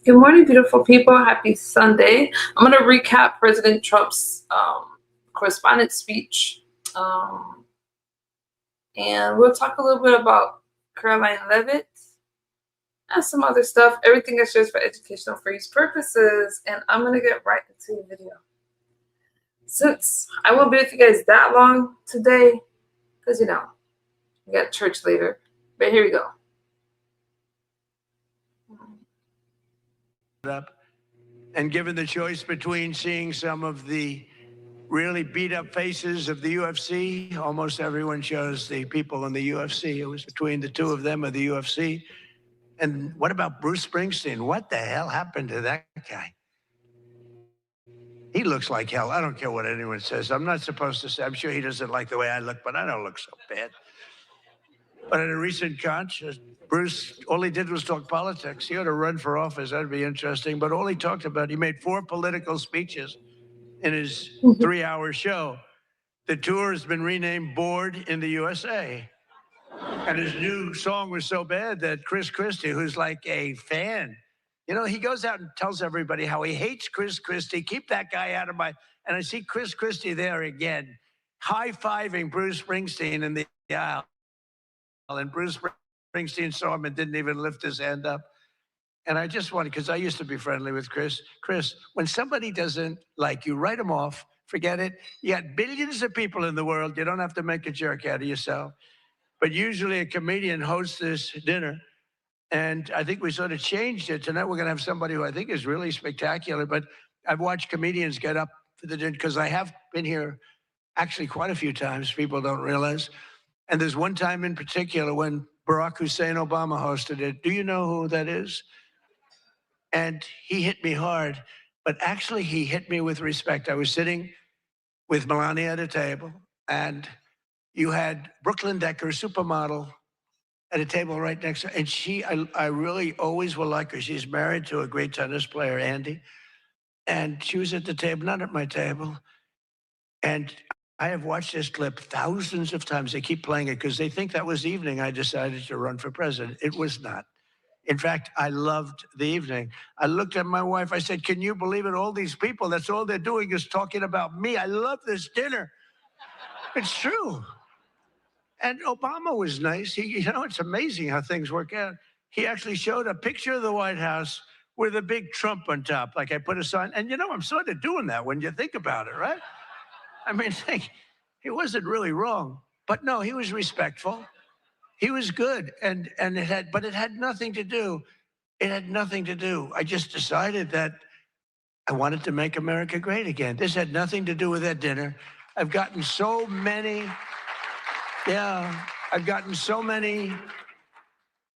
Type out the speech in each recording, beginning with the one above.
Good morning, beautiful people. Happy Sunday. I'm going to recap President Trump's correspondence speech. Um, and we'll talk a little bit about Karoline Leavitt and some other stuff. Everything is just for educational for use purposes. And I'm going to get right into the video. Since I won't be with you guys that long today, because, we got church later. But here we go. And given the choice between seeing some of the really beat up faces of the UFC, almost everyone chose the people in the UFC. It was between the two of them of the UFC. And what about Bruce Springsteen? What the hell happened to that guy? He looks like hell. I don't care what anyone says. I'm not supposed to say. I'm sure he doesn't like the way I look, but I don't look so bad. But at a recent concert, Bruce, all he did was talk politics. He ought to run for office. That'd be interesting. But all he talked about, he made 4 political speeches in his 3-hour show. The tour has been renamed Bored in the USA. And his new song was so bad that Chris Christie, who's like a fan, he goes out and tells everybody how he hates Chris Christie. Keep that guy out of my... And I see Chris Christie there again, high-fiving Bruce Springsteen in the aisle. And Bruce Springsteen saw him and didn't even lift his hand up. And I just wanted, because I used to be friendly with Chris. Chris, when somebody doesn't like you, write them off. Forget it. You got billions of people in the world. You don't have to make a jerk out of yourself. But usually a comedian hosts this dinner. And I think we sort of changed it. Tonight we're going to have somebody who I think is really spectacular. But I've watched comedians get up for the dinner because I have been here actually quite a few times. People don't realize. And there's one time in particular when Barack Hussein Obama hosted it. Do you know who that is? And he hit me hard, but actually he hit me with respect. I was sitting with Melania at a table, and you had Brooklyn Decker, supermodel, at a table right next to her. And I really always will like her. She's married to a great tennis player, Andy. And she was at the table, not at my table. And I have watched this clip thousands of times. They keep playing it because they think that was the evening I decided to run for president. It was not. In fact, I loved the evening. I looked at my wife. I said, can you believe it? All these people, that's all they're doing is talking about me. I love this dinner. It's true. And Obama was nice. It's amazing how things work out. He actually showed a picture of the White House with a big Trump on top. Like I put a sign. And I'm sort of doing that when you think about it, right? I mean, he wasn't really wrong. But no, he was respectful. He was good. But it had nothing to do. It had nothing to do. I just decided that I wanted to make America great again. This had nothing to do with that dinner. I've gotten so many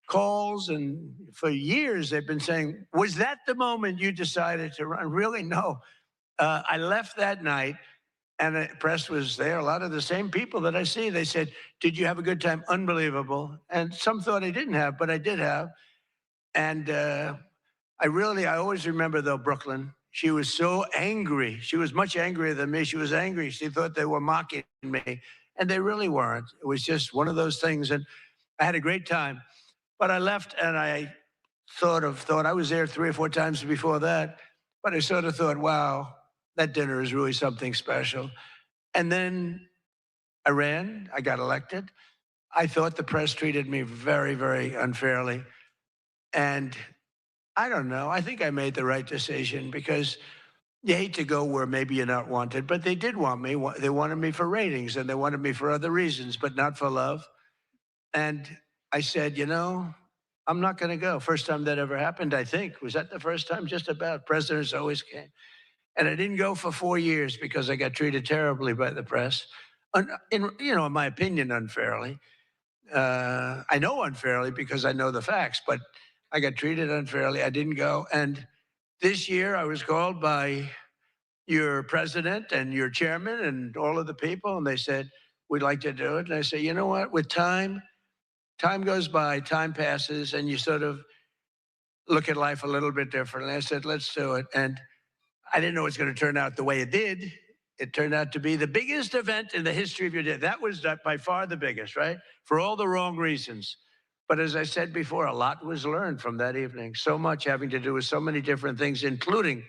calls, and for years they've been saying, was that the moment you decided to run? Really, no. I left that night, and the press was there. A lot of the same people that I see, they said, did you have a good time? Unbelievable. And some thought I didn't have, but I did have. And I always remember, though, Brooklyn. She was so angry. She was much angrier than me. She was angry. She thought they were mocking me. And they really weren't. It was just one of those things. And I had a great time. But I left, and I sort of thought, I was there 3 or 4 times before that. But I sort of thought, wow, that dinner is really something special. And then I ran. I got elected. I thought the press treated me very, very unfairly. And I don't know. I think I made the right decision because you hate to go where maybe you're not wanted, but they did want me. They wanted me for ratings, and they wanted me for other reasons, but not for love. And I said, I'm not going to go. First time that ever happened, I think. Was that the first time? Just about. Presidents always came. And I didn't go for 4 years because I got treated terribly by the press. In my opinion, unfairly. I know unfairly because I know the facts, but I got treated unfairly. I didn't go. And this year I was called by your president and your chairman and all of the people, and they said, we'd like to do it. And I say, you know what? With time goes by, time passes, and you sort of look at life a little bit differently. I said, let's do it. And I didn't know it was going to turn out the way it did. It turned out to be the biggest event in the history of your day. That was by far the biggest, right? For all the wrong reasons. But as I said before, a lot was learned from that evening. So much having to do with so many different things, including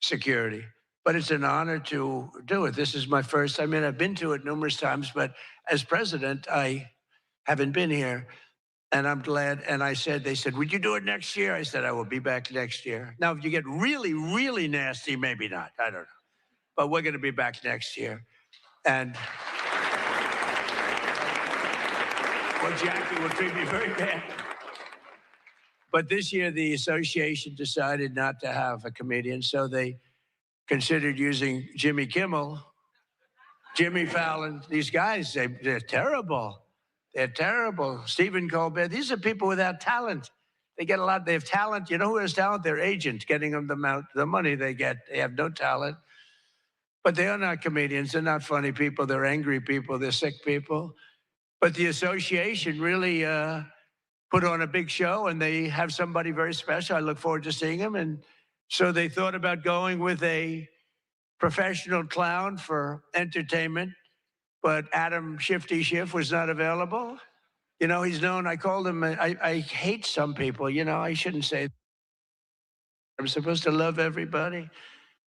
security. But it's an honor to do it. This is my first. I mean, I've been to it numerous times, but as president, I haven't been here. And I'm glad. And I said, they said, would you do it next year? I said, I will be back next year. Now, if you get really, really nasty, maybe not. I don't know. But we're going to be back next year. And well, Jackie will treat me very bad. But this year, the association decided not to have a comedian, so they considered using Jimmy Kimmel, Jimmy Fallon. These guys, they're terrible. They're terrible. Stephen Colbert. These are people without talent. They get a lot. They have talent. You know who has talent? Their agent, getting them the money they get. They have no talent. But they are not comedians. They're not funny people. They're angry people. They're sick people. But the association really put on a big show, and they have somebody very special. I look forward to seeing him. And so they thought about going with a professional clown for entertainment, but Adam Shifty Schiff was not available. You know, he's known, I called him, I hate some people, you know, I shouldn't say that. I'm supposed to love everybody,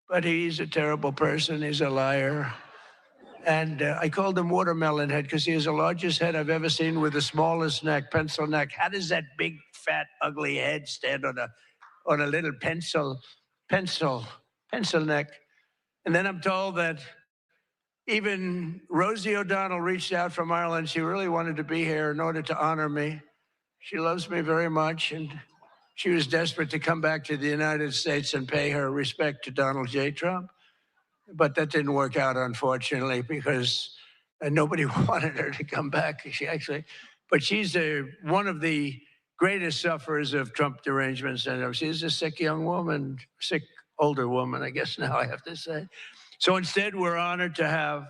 but he's a terrible person. He's a liar. And I called him Watermelon Head because he has the largest head I've ever seen with the smallest neck, pencil neck. How does that big, fat, ugly head stand on a little pencil neck? And then I'm told that even Rosie O'Donnell reached out from Ireland. She really wanted to be here in order to honor me. She loves me very much, and she was desperate to come back to the United States and pay her respect to Donald J. Trump. But that didn't work out, unfortunately, because nobody wanted her to come back. But she's one of the greatest sufferers of Trump derangement syndrome. She's a sick young woman, sick older woman, I guess now I have to say. So instead, we're honored to have,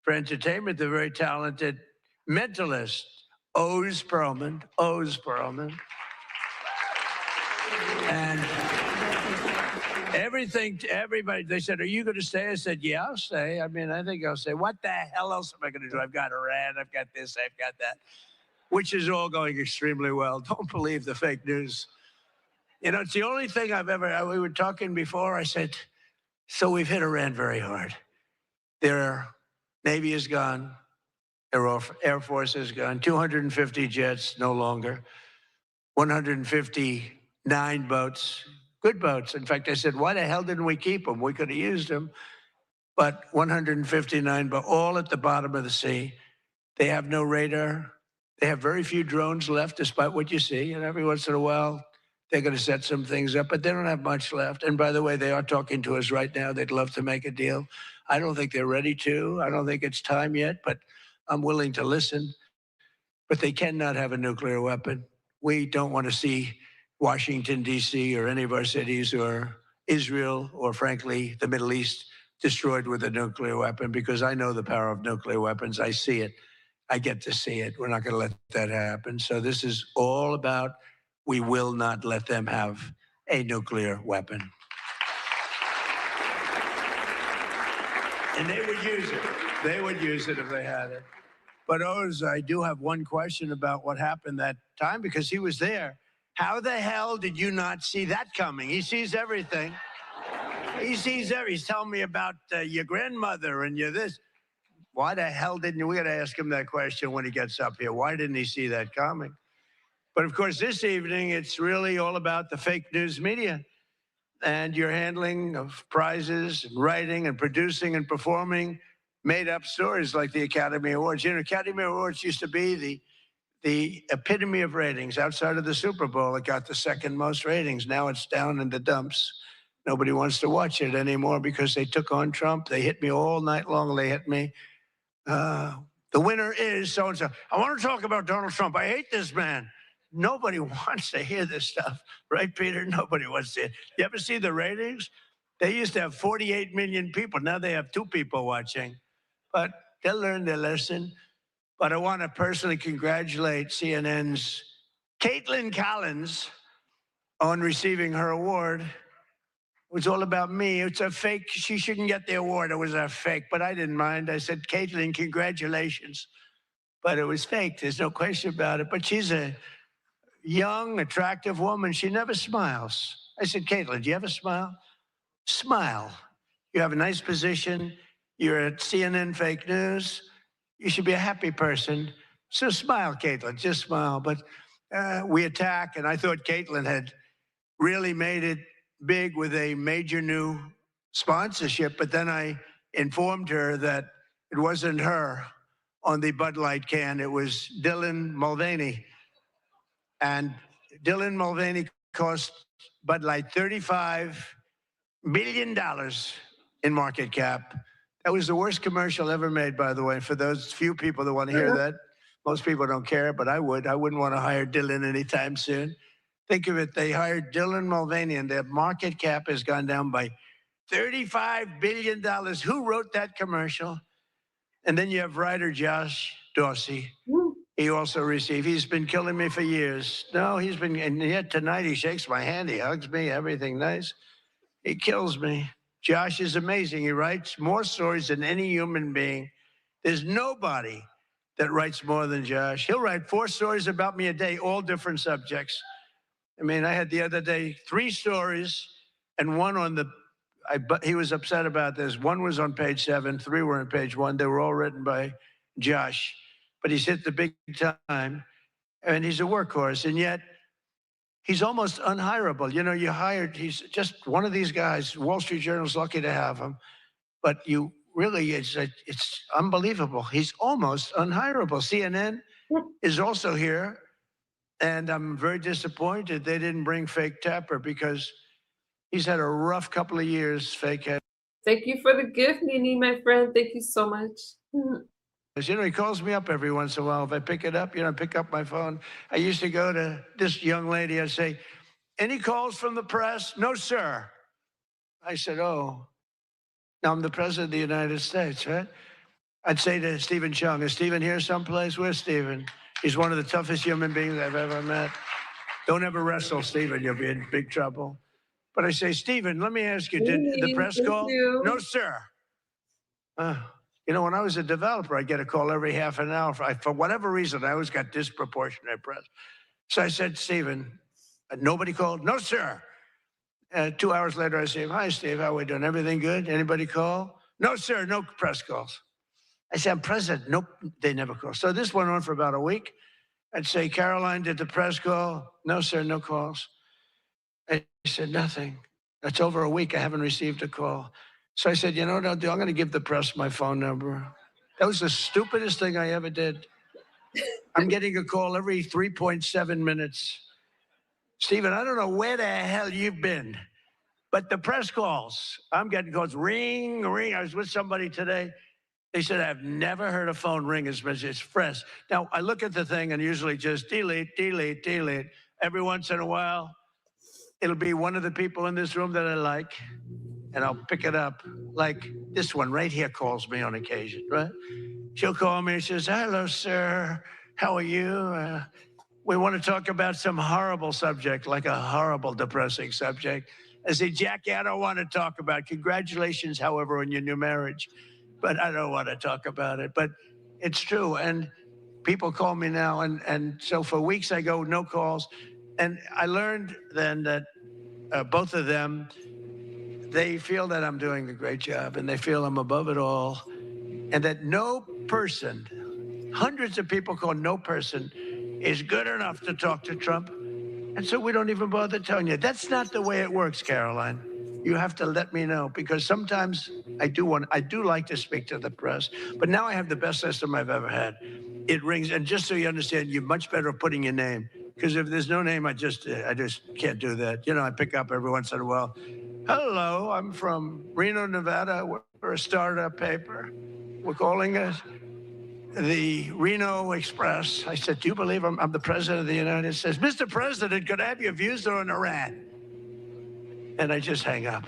for entertainment, the very talented mentalist, Oz Perlman. And everything to everybody, they said, are you going to stay? I said, yeah, I'll stay. I mean, I think I'll stay. What the hell else am I going to do? I've got Iran, I've got this, I've got that, which is all going extremely well. Don't believe the fake news. You know, it's the only thing we were talking before, I said, so we've hit Iran very hard. Their Navy is gone. Their Air Force is gone. 250 jets, no longer. 159 boats, good boats. In fact, I said, why the hell didn't we keep them? We could have used them. But 159, but all at the bottom of the sea. They have no radar. They have very few drones left, despite what you see. And every once in a while, they're going to set some things up, but they don't have much left. And by the way, they are talking to us right now. They'd love to make a deal. I don't think they're ready to. I don't think it's time yet, but I'm willing to listen. But they cannot have a nuclear weapon. We don't want to see Washington, D.C., or any of our cities, or Israel, or frankly, the Middle East destroyed with a nuclear weapon, because I know the power of nuclear weapons. I see it. I get to see it. We're not going to let that happen. So this is all about, we will not let them have a nuclear weapon. And they would use it. They would use it if they had it. But Oz, I do have one question about what happened that time, because he was there. How the hell did you not see that coming? He sees everything. He sees everything. He's telling me about your grandmother and your this. Why the hell didn't you? We got to ask him that question when he gets up here. Why didn't he see that coming? But of course, this evening, it's really all about the fake news media and your handling of prizes and writing and producing and performing made-up stories like the Academy Awards. You know, Academy Awards used to be the epitome of ratings. Outside of the Super Bowl, it got the second most ratings. Now it's down in the dumps. Nobody wants to watch it anymore because they took on Trump. They hit me all night long. They hit me. The winner is so-and-so. I want to talk about Donald Trump. I hate this man. Nobody wants to hear this stuff, right, Peter? Nobody wants to. You ever see the ratings? They used to have 48 million people. Now they have 2 people watching. But they'll learn their lesson. But I want to personally congratulate CNN's Caitlin Collins on receiving her award. It was all about me. It's a fake. She shouldn't get the award. It was a fake, but I didn't mind. I said, Caitlin, congratulations. but it was fake. There's no question about it. But she's a young, attractive woman. She never smiles. I said, Caitlin, do you ever smile? Smile. You have a nice position. You're at CNN fake news. You should be a happy person. So smile, Caitlin, just smile. But we attack, and I thought Caitlin had really made it big with a major new sponsorship. But then I informed her that it wasn't her on the Bud Light can. It was Dylan Mulvaney. And Dylan Mulvaney cost Bud Light $35 billion in market cap. That was the worst commercial ever made, by the way, for those few people that want to hear that. Most people don't care, but I would. I wouldn't want to hire Dylan anytime soon. Think of it, they hired Dylan Mulvaney, and their market cap has gone down by $35 billion. Who wrote that commercial? And then you have writer Josh Dorsey. He also received, he's been killing me for years. No, he's been, and yet tonight he shakes my hand, he hugs me, everything nice. He kills me. Josh is amazing. He writes more stories than any human being. There's nobody that writes more than Josh. He'll write 4 stories about me a day, all different subjects. I mean, I had the other day 3 stories and one on the, he was upset about this. 1 was on page 7, 3 were on page 1. They were all written by Josh. But he's hit the big time, and he's a workhorse, and yet he's almost unhirable. You know, he's just one of these guys. Wall Street Journal's lucky to have him, but you really, it's unbelievable. He's almost unhirable. CNN is also here, and I'm very disappointed they didn't bring Fake Tapper because he's had a rough couple of years, Fake Head. Thank you for the gift, Nene, my friend. Thank you so much. You know, he calls me up every once in a while. If I pick it up, I pick up my phone. I used to go to this young lady. I'd say, any calls from the press? No, sir. I said, oh, now I'm the president of the United States, right? I'd say to Stephen Chung, is Stephen here someplace? Where's Stephen? He's one of the toughest human beings I've ever met. Don't ever wrestle Stephen. You'll be in big trouble. But I say, Stephen, let me ask you, did the press call? No, sir. You know, when I was a developer, I'd get a call every half an hour. For whatever reason, I always got disproportionate press. So I said, Stephen, nobody called? No, sir. 2 hours later, I say, hi, Steve, how are we doing? Everything good? Anybody call? No, sir, no press calls. I said, I'm president. Nope, they never call. So this went on for about a week. I'd say, Karoline, did the press call? No, sir, no calls. I said, nothing. That's over a week. I haven't received a call. So I said, you know what I'll do? I'm going to give the press my phone number. That was the stupidest thing I ever did. I'm getting a call every 3.7 minutes. Stephen, I don't know where the hell you've been, but the press calls, I'm getting calls, ring, ring. I was with somebody today. They said, I've never heard a phone ring as much as fresh. Now, I look at the thing and usually just delete, delete, delete. Every once in a while, it'll be one of the people in this room that I like, and I'll pick it up. Like this one right here calls me on occasion, right? She'll call me and says, hello, sir. How are you? We want to talk about some horrible subject, like a horrible, depressing subject. I say, Jackie, I don't want to talk about it. Congratulations, however, on your new marriage. But I don't want to talk about it. But it's true. And people call me now. And so for weeks I go, no calls. And I learned then that both of them, they feel that I'm doing a great job and they feel I'm above it all. And that no person, hundreds of people call no person, is good enough to talk to Trump. And so we don't even bother telling you. That's not the way it works, Karoline. You have to let me know, because sometimes I do like to speak to the press, but now I have the best system I've ever had. It rings, and just so you understand, you're much better at putting your name, because if there's no name, I just can't do that. You know, I pick up every once in a while. Hello, I'm from Reno, Nevada. We're a startup paper. We're calling us the Reno Express. I said, do you believe I'm the president of the United States? Mr. President, could I have your views on Iran? And I just hang up.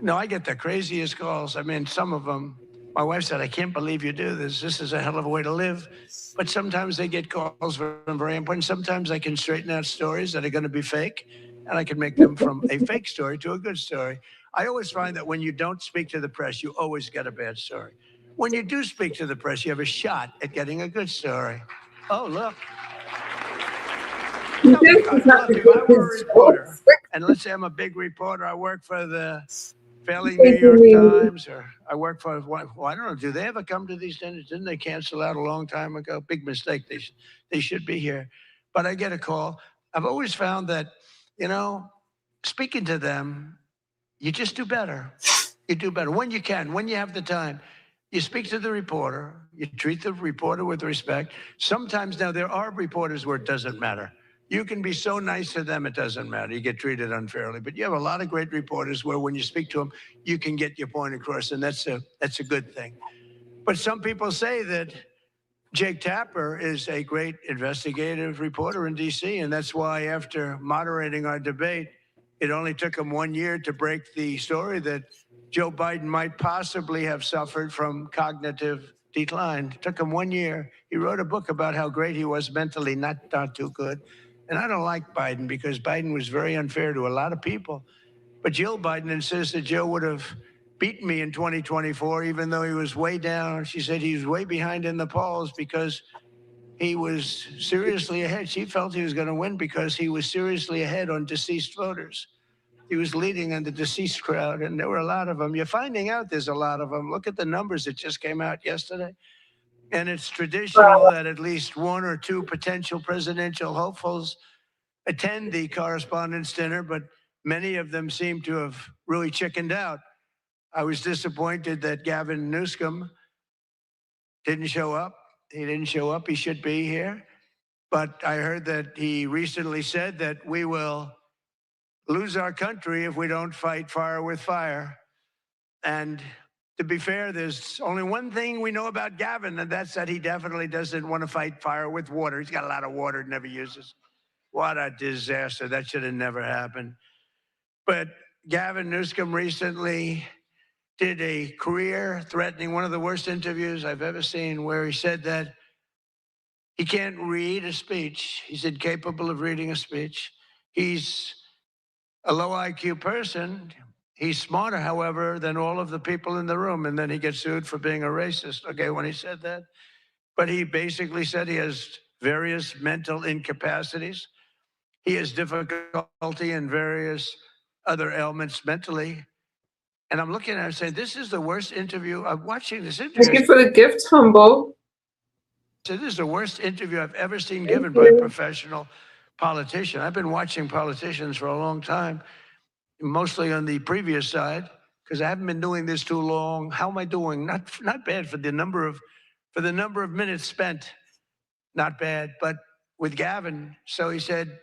No, I get the craziest calls. I mean, some of them, my wife said, I can't believe you do this. This is a hell of a way to live. But sometimes they get calls from very important. Sometimes I can straighten out stories that are going to be fake, and I can make them from a fake story to a good story. I always find that when you don't speak to the press, you always get a bad story. when you do speak to the press, you have a shot at getting a good story. Oh, look. He Tell me, thinks he's not look, to if I get were a his reporter, voice. and let's say I'm a big reporter, I work for the failing New Thank York you. Times, or I work for, well, I don't know, do they ever come to these dinners? Didn't they cancel out a long time ago? Big mistake. They should be here. But I get a call. I've always found that, you know, speaking to them, you just do better. You do better when you can, when you have the time. You speak to the reporter, you treat the reporter with respect. Sometimes now there are reporters where it doesn't matter. You can be so nice to them, it doesn't matter. You get treated unfairly. But you have a lot of great reporters where when you speak to them, you can get your point across, and that's a good thing. But some people say that Jake Tapper is a great investigative reporter in D.C., and that's why after moderating our debate, it only took him 1 year to break the story that Joe Biden might possibly have suffered from cognitive decline. It took him 1 year. He wrote a book about how great he was mentally, not too good. And I don't like Biden because Biden was very unfair to a lot of people. But Jill Biden insists that Joe would have beaten me in 2024, even though he was way down. She said he was way behind in the polls because he was seriously ahead. She felt he was going to win because he was seriously ahead on deceased voters. He was leading on the deceased crowd, and there were a lot of them. You're finding out there's a lot of them. Look at the numbers that just came out yesterday. And it's traditional that at least one or two potential presidential hopefuls attend the correspondence dinner, but many of them seem to have really chickened out. I was disappointed that Gavin Newsom didn't show up. He didn't show up. He should be here. But I heard that he recently said that we will lose our country if we don't fight fire with fire. And to be fair, there's only one thing we know about Gavin, and that's that he definitely doesn't want to fight fire with water. He's got a lot of water, never uses. What a disaster. That should have never happened. But Gavin Newsom recently did a career threatening, one of the worst interviews I've ever seen, where he said that he can't read a speech. He's incapable of reading a speech. He's a low IQ person. He's smarter, however, than all of the people in the room. And then he gets sued for being a racist, okay, when he said that. But he basically said he has various mental incapacities. He has difficulty in various other ailments mentally. And I'm looking at it saying, this is the worst interview. I'm watching this Thank interview. you for the gift, Humble. So this is the worst interview I've ever seen Thank given by a you. professional politician. I've been watching politicians for a long time, mostly on the previous side, because I haven't been doing this too long. How am I doing? Not bad for the number of minutes spent. Not bad. But with Gavin, so he said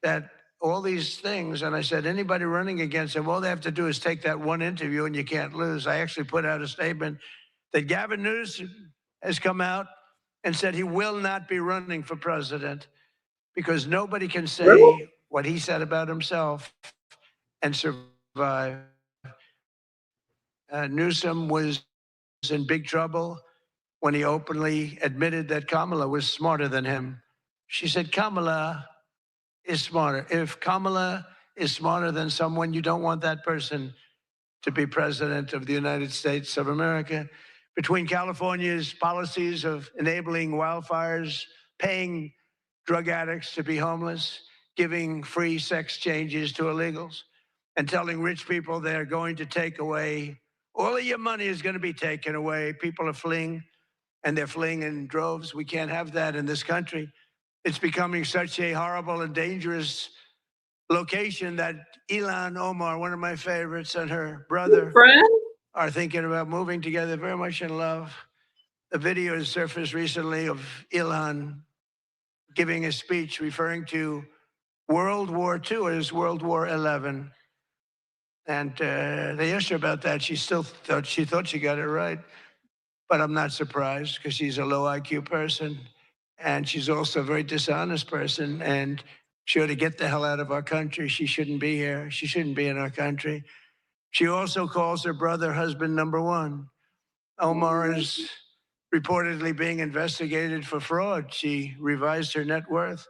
that all these things, and I said, anybody running against him, all they have to do is take that one interview and you can't lose. I actually put out a statement that Gavin Newsom has come out and said he will not be running for president because nobody can say Really? what he said about himself and survive. Newsom was in big trouble when he openly admitted that Kamala was smarter than him. She said, Kamala is smarter. If Kamala is smarter than someone, you don't want that person to be president of the United States of America. Between California's policies of enabling wildfires, paying drug addicts to be homeless, giving free sex changes to illegals, and telling rich people they're going to take away, all of your money is going to be taken away. People are fleeing, and they're fleeing in droves. We can't have that in this country. It's becoming such a horrible and dangerous location that Ilhan Omar, one of my favorites, and her brother Friend? are thinking about moving together, very much in love. A video has surfaced recently of Ilhan giving a speech referring to World War II as World War XI. And they asked her about that. She thought she got it right. But I'm not surprised because she's a low IQ person. And she's also a very dishonest person. And she ought to get the hell out of our country. She shouldn't be here. She shouldn't be in our country. She also calls her brother husband number one. Omar is reportedly being investigated for fraud. She revised her net worth.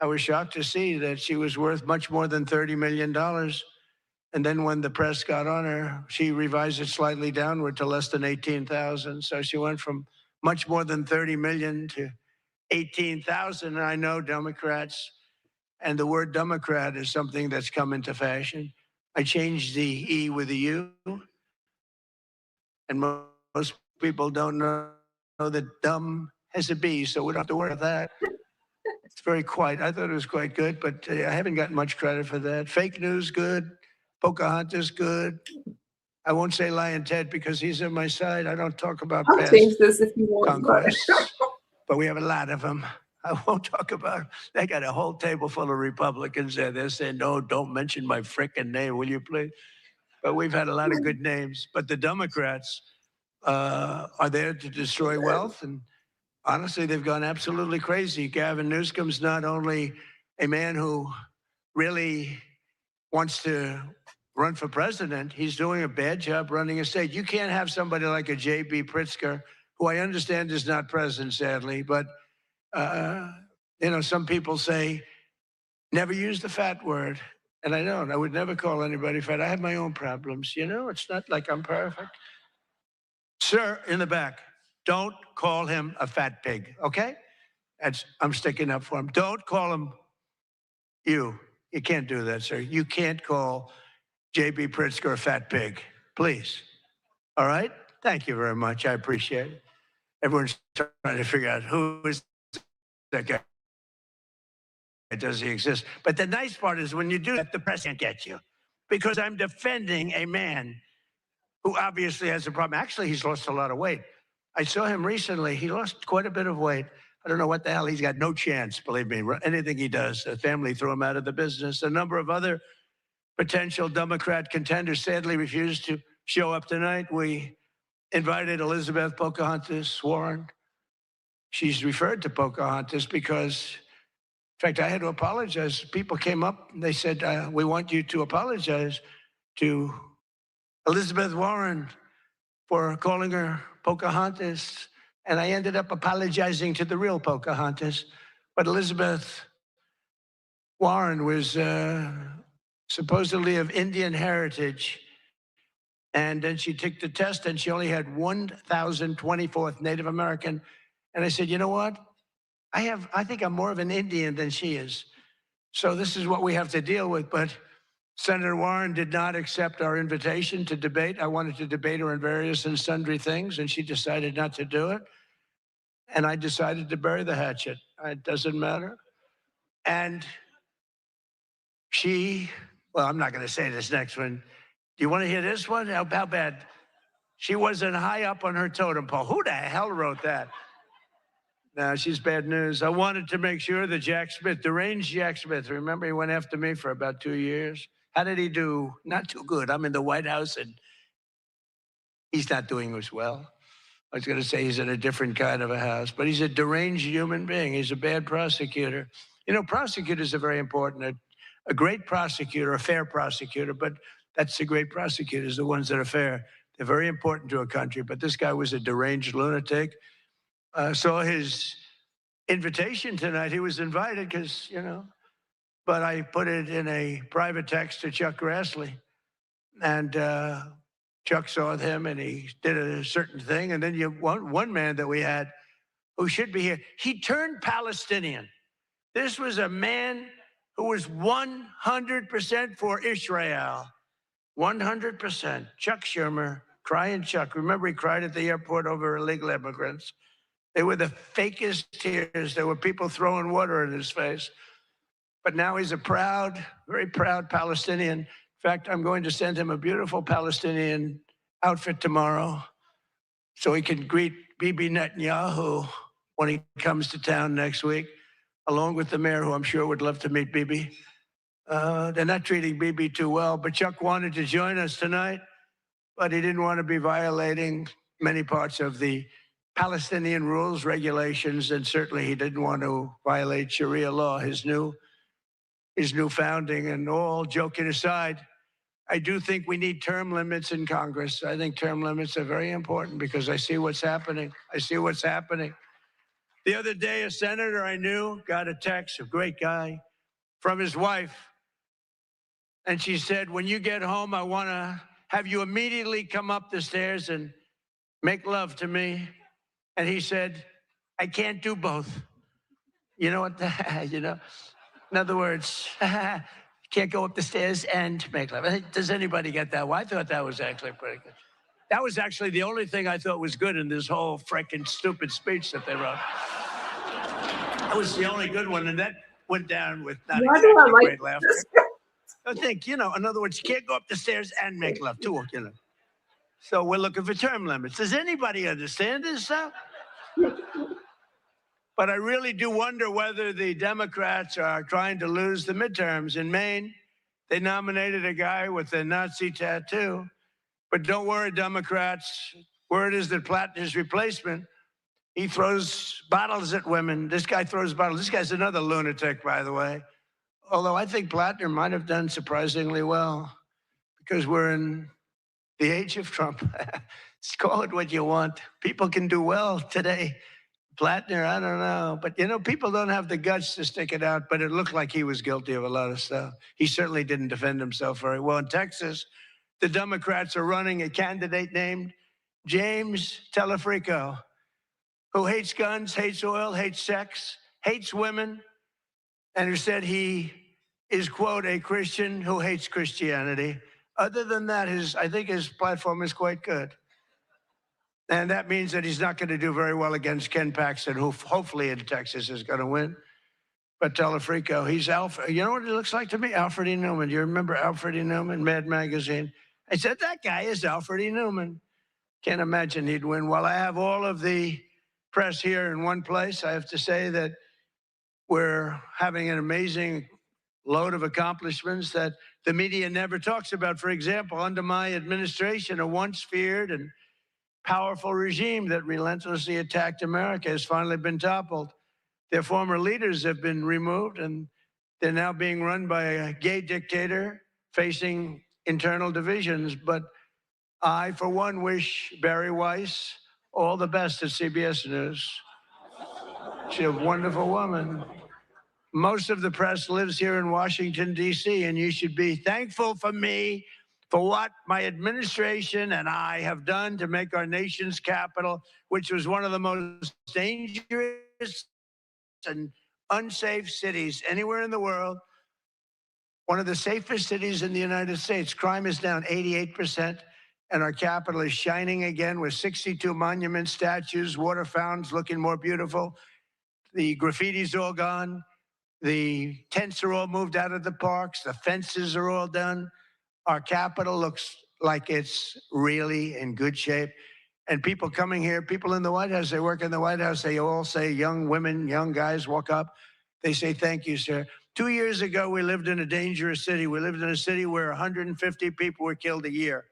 I was shocked to see that she was worth much more than $30 million. And then when the press got on her, she revised it slightly downward to less than 18,000. So she went from much more than 30 million to 18,000. And I know Democrats, and the word Democrat is something that's come into fashion. I changed the E with a U, and most people don't know that dumb has a B, so we don't have to worry about that. It's very quiet. I thought it was quite good, but I haven't gotten much credit for that. Fake news, good. Pocahontas, good. I won't say Lion Ted because he's on my side. I don't talk about I'll past change this if you want. conquests, but we have a lot of them. I won't talk about. They got a whole table full of Republicans there. They're saying, "No, don't mention my frickin' name, will you please?" But we've had a lot of good names. But the Democrats are there to destroy wealth, and honestly, they've gone absolutely crazy. Gavin Newsom's not only a man who really wants to run for president, he's doing a bad job running a state. You can't have somebody like a J.B. Pritzker, who I understand is not president, sadly, but some people say never use the fat word. And I don't. I would never call anybody fat. I have my own problems. It's not like I'm perfect. Sir, in the back, don't call him a fat pig, okay? I'm sticking up for him. Don't call him you. You can't do that, sir. You can't call J.B. Pritzker a fat pig, please. All right? Thank you very much. I appreciate it. Everyone's trying to figure out who is that guy. Does he exist? But the nice part is when you do that, the press can't get you, because I'm defending a man who obviously has a problem. Actually, he's lost a lot of weight. I saw him recently. He lost quite a bit of weight. I don't know what the hell. He's got no chance, believe me. Anything he does, the family threw him out of the business. A number of other potential Democrat contenders sadly refused to show up tonight. We invited Elizabeth Pocahontas Warren. She's referred to Pocahontas because, in fact, I had to apologize. People came up and they said, we want you to apologize to Elizabeth Warren for calling her Pocahontas. And I ended up apologizing to the real Pocahontas. But Elizabeth Warren was supposedly of Indian heritage. And then she took the test and she only had 1,024th Native American. And I said, you know what? I think I'm more of an Indian than she is. So this is what we have to deal with. But Senator Warren did not accept our invitation to debate. I wanted to debate her on various and sundry things, and she decided not to do it. And I decided to bury the hatchet. It doesn't matter. And well, I'm not going to say this next one. Do you want to hear this one? How bad? She wasn't high up on her totem pole. Who the hell wrote that? No, she's bad news. I wanted to make sure that Jack Smith, deranged Jack Smith, remember he went after me for about 2 years? How did he do? Not too good. I'm in the White House and he's not doing as well. I was going to say he's in a different kind of a house, but he's a deranged human being. He's a bad prosecutor. Prosecutors are very important. A great prosecutor, a fair prosecutor, but that's the great prosecutors, the ones that are fair. They're very important to a country, but this guy was a deranged lunatic. Saw his invitation tonight. He was invited because, but I put it in a private text to Chuck Grassley. And Chuck saw him and he did a certain thing. And then one man that we had who should be here, he turned Palestinian. This was a man who was 100% for Israel. 100%. Chuck Schumer, crying Chuck. Remember, he cried at the airport over illegal immigrants. They were the fakest tears. There were people throwing water in his face. But now he's a proud, very proud Palestinian. In fact, I'm going to send him a beautiful Palestinian outfit tomorrow so he can greet Bibi Netanyahu when he comes to town next week, along with the mayor, who I'm sure would love to meet Bibi. They're not treating Bibi too well, but Chuck wanted to join us tonight, but he didn't want to be violating many parts of the Palestinian rules, regulations, and certainly he didn't want to violate Sharia law, his new founding. And all joking aside, I do think we need term limits in Congress. I think term limits are very important because I see what's happening. The other day, a senator I knew got a text, a great guy, from his wife. And she said, when you get home, I want to have you immediately come up the stairs and make love to me. And he said, I can't do both. You know what? In other words, can't go up the stairs and make love. Does anybody get that? Well, I thought that was actually pretty good. That was actually the only thing I thought was good in this whole freaking stupid speech that they wrote. That was the only good one, and that went down with not Why do I exactly like great laughter. this? I think, in other words, you can't go up the stairs and make love, too, So we're looking for term limits. Does anybody understand this stuff? But I really do wonder whether the Democrats are trying to lose the midterms. In Maine, they nominated a guy with a Nazi tattoo. But don't worry, Democrats. Word is that Plattner's replacement, he throws bottles at women. This guy throws bottles. This guy's another lunatic, by the way. Although I think Plattner might have done surprisingly well because we're in the age of Trump. Just call it what you want. People can do well today. Plattner, I don't know. But, people don't have the guts to stick it out, but it looked like he was guilty of a lot of stuff. He certainly didn't defend himself very well. In Texas, the Democrats are running a candidate named James Telefrico, who hates guns, hates oil, hates sex, hates women, and who said he is, quote, a Christian who hates Christianity. Other than that, I think his platform is quite good. And that means that he's not going to do very well against Ken Paxton, who hopefully in Texas is going to win. But Telefrico, he's Alfred. You know what he looks like to me? Alfred E. Newman. Do you remember Alfred E. Newman, Mad Magazine? I said, that guy is Alfred E. Newman. Can't imagine he'd win. While I have all of the press here in one place, I have to say that we're having an amazing load of accomplishments that the media never talks about. For example, under my administration, a once feared and powerful regime that relentlessly attacked America has finally been toppled. Their former leaders have been removed, and they're now being run by a gay dictator facing internal divisions. But I, for one, wish Barry Weiss all the best at CBS News. She's a wonderful woman. Most of the press lives here in Washington, D.C., and you should be thankful for me for what my administration and I have done to make our nation's capital, which was one of the most dangerous and unsafe cities anywhere in the world, one of the safest cities in the United States. Crime is down 88%, and our capital is shining again with 62 monuments, statues, water fountains looking more beautiful. The graffiti's all gone. The tents are all moved out of the parks. The fences are all done. Our capital looks like it's really in good shape. And people coming here, people in the White House, they work in the White House, they all say, young women, young guys walk up. They say, thank you, sir. 2 years ago, we lived in a dangerous city. We lived in a city where 150 people were killed a year.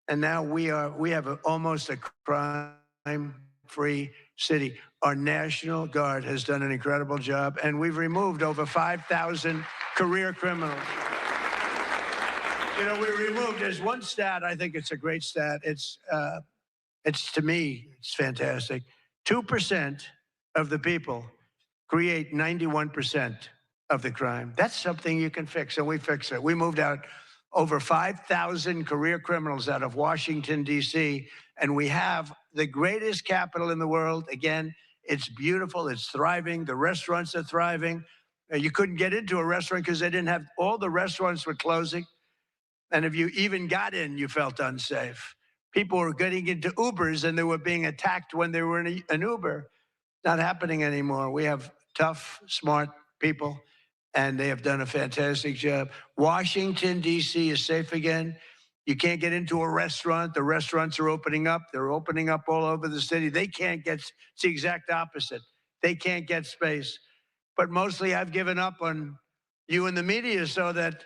And now we have almost a crime-free city. Our National Guard has done an incredible job, and we've removed over 5,000 career criminals. We removed, there's one stat, I think it's a great stat. It's to me, it's fantastic. 2% of the people create 91% of the crime. That's something you can fix, and we fix it. We moved out over 5,000 career criminals out of Washington, D.C., and we have the greatest capital in the world. Again, it's beautiful, it's thriving, the restaurants are thriving. You couldn't get into a restaurant because they didn't have, all the restaurants were closing. And if you even got in, you felt unsafe. People were getting into Ubers and they were being attacked when they were in an Uber. Not happening anymore. We have tough, smart people, and they have done a fantastic job. Washington, D.C. is safe again. You can't get into a restaurant. The restaurants are opening up. They're opening up all over the city. They can't get, it's the exact opposite. They can't get space. But mostly I've given up on you and the media so that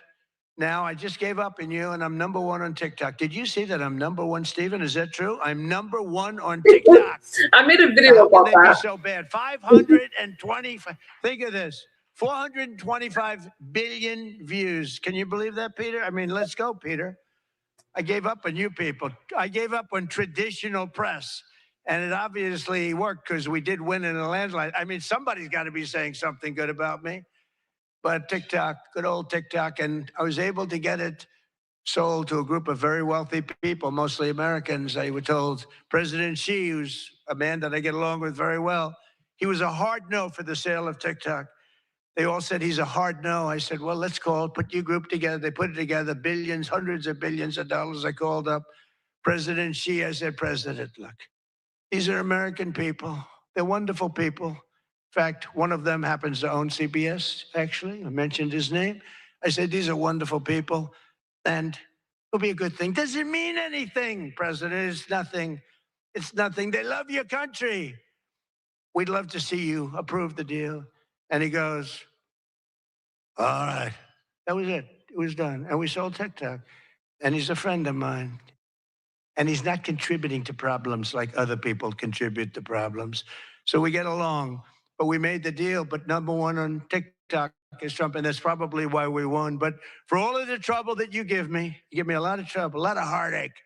now I just gave up on you, and I'm number one on TikTok. Did you see that I'm number one, Stephen? Is that true? I'm number one on TikTok. I made a video How about can they that. be so bad? 525. Think of this. 425 billion views. Can you believe that, Peter? I mean, let's go, Peter. I gave up on you people. I gave up on traditional press. And it obviously worked because we did win in a landslide. I mean, somebody's got to be saying something good about me. but TikTok, good old TikTok, and I was able to get it sold to a group of very wealthy people, mostly Americans. I was told President Xi, who's a man that I get along with very well, he was a hard no for the sale of TikTok. They all said he's a hard no. I said, well, let's call, put your group together. They put it together, billions, hundreds of billions of dollars. I called up President Xi. I said, President, look, these are American people. They're wonderful people. In fact, one of them happens to own CBS, actually. I mentioned his name. I said, these are wonderful people, and it'll be a good thing. Does it mean anything, President? It's nothing. It's nothing. They love your country. We'd love to see you approve the deal. And he goes, all right. That was it. It was done. And we sold TikTok. And he's a friend of mine. And he's not contributing to problems like other people contribute to problems. So we get along. But we made the deal. But number one on TikTok is Trump. And that's probably why we won. But for all of the trouble that you give me a lot of trouble, a lot of heartache.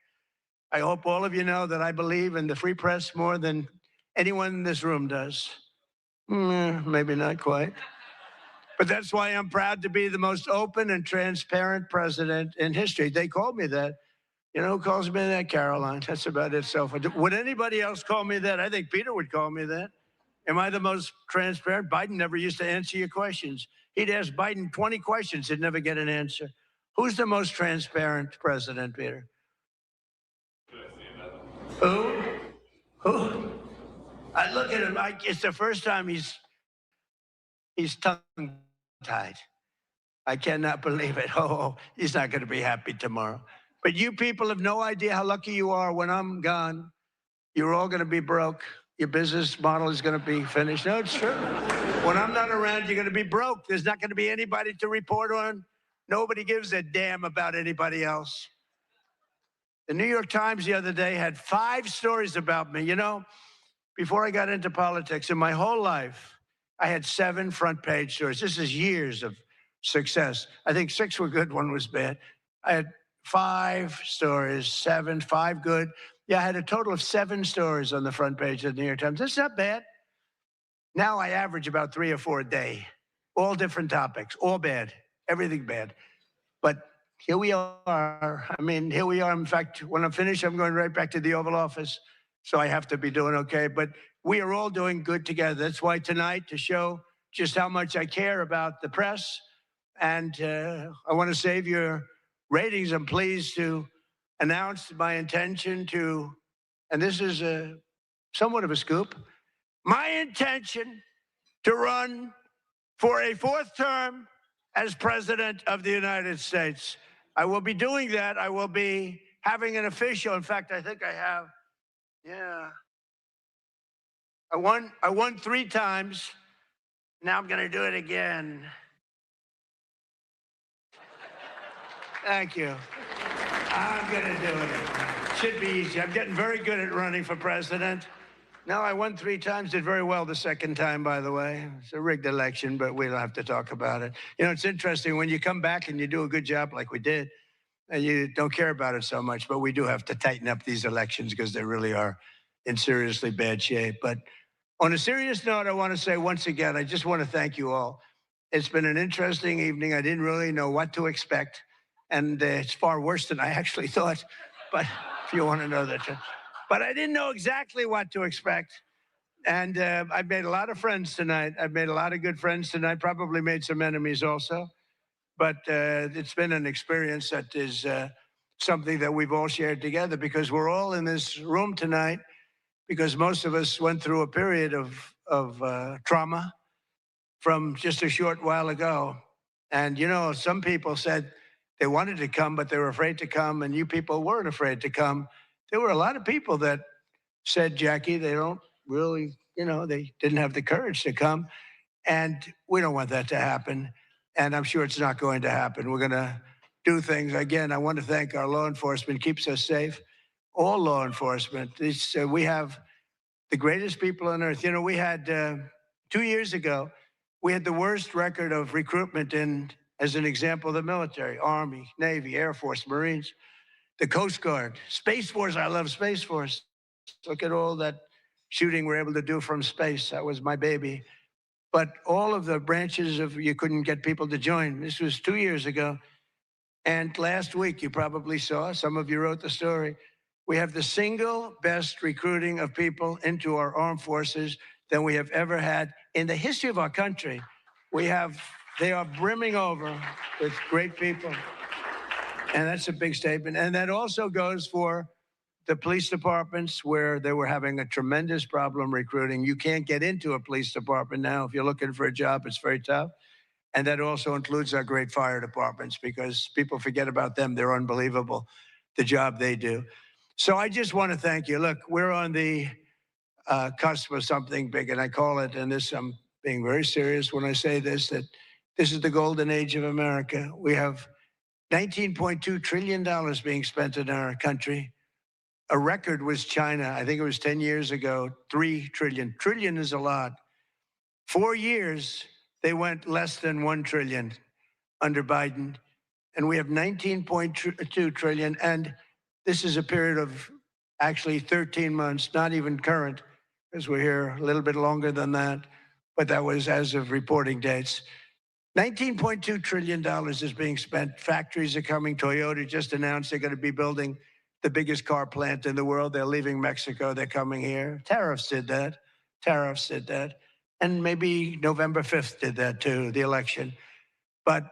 I hope all of you know that I believe in the free press more than anyone in this room does. Maybe not quite. But that's why I'm proud to be the most open and transparent president in history. They called me that. You know who calls me that? Karoline. That's about it. So would anybody else call me that? I think Peter would call me that. Am I the most transparent? Biden never used to answer your questions. He'd ask Biden 20 questions. He'd never get an answer. Who's the most transparent president, Peter? Who? Who? I look at him. It's the first time he's tongue-tied. I cannot believe it. Oh, he's not going to be happy tomorrow. But you people have no idea how lucky you are. When I'm gone, you're all going to be broke. Your business model is going to be finished. No, it's true. When I'm not around, you're going to be broke. There's not going to be anybody to report on. Nobody gives a damn about anybody else. The New York Times the other day had 5 stories about me. You know, before I got into politics, in my whole life, I had 7 front-page stories. This is years of success. I think 6 were good, 1 was bad. I had 5 stories, 7, 5 good. Yeah, I had a total of 7 stories on the front page of the New York Times. That's not bad. Now I average about 3 or 4 a day, all different topics, all bad, everything bad. But here we are. I mean, here we are. In fact, when I'm finished, I'm going right back to the Oval Office. So I have to be doing okay. But we are all doing good together. That's why tonight, to show just how much I care about the press, and I want to save your ratings, I'm pleased to announce my intention to, and this is somewhat of a scoop, my intention to run for a 4th term as President of the United States. I will be doing that. I will be having an official, in fact, I think I have, yeah. I won 3 times. Now I'm going to do it again. Thank you. I'm going to do it. Should be easy. I'm getting very good at running for president. No, I won 3 times, did very well the 2nd time, by the way. It's a rigged election, but we don't have to talk about it. You know, it's interesting when you come back and you do a good job like we did, and you don't care about it so much, but we do have to tighten up these elections because they really are in seriously bad shape. But on a serious note, I want to say once again, I just want to thank you all. It's been an interesting evening. I didn't really know what to expect, and it's far worse than I actually thought, but if you want to know that. But I didn't know exactly what to expect. And I've made a lot of friends tonight. I've made a lot of good friends tonight, probably made some enemies also. But it's been an experience that is something that we've all shared together, because we're all in this room tonight because most of us went through a period of trauma from just a short while ago. And, you know, some people said they wanted to come, but they were afraid to come, and you people weren't afraid to come. There were a lot of people that said, Jackie, they don't really, you know, they didn't have the courage to come. And we don't want that to happen. And I'm sure it's not going to happen. We're going to do things. Again, I want to thank our law enforcement, keeps us safe. All law enforcement. We have the greatest people on earth. You know, we had 2 years ago, we had the worst record of recruitment in, as an example, the military, Army, Navy, Air Force, Marines, the Coast Guard, Space Force. I love Space Force. Look at all that shooting we're able to do from space. That was my baby. but all of the branches of you couldn't get people to join. This was 2 years ago. And last week, you probably saw, some of you wrote the story, we have the single best recruiting of people into our armed forces than we have ever had in the history of our country. They are brimming over with great people. And that's a big statement. And that also goes for the police departments where they were having a tremendous problem recruiting. You can't get into a police department now. If you're looking for a job, it's very tough. And that also includes our great fire departments because people forget about them. They're unbelievable, the job they do. So I just want to thank you. Look, we're on the cusp of something big, and I call it, and this, I'm being very serious when I say this, that this is the golden age of America. We have $19.2 trillion being spent in our country. A record was China. I think it was 10 years ago, 3 trillion. Trillion is a lot. 4 years, they went less than 1 trillion under Biden. And we have 19.2 trillion. And this is a period of actually 13 months, not even current, because we're here a little bit longer than that. But that was as of reporting dates. $19.2 trillion is being spent. Factories are coming. Toyota just announced they're going to be building the biggest car plant in the world. They're leaving Mexico. They're coming here. Tariffs did that. Tariffs did that. And maybe November 5th did that too, the election. But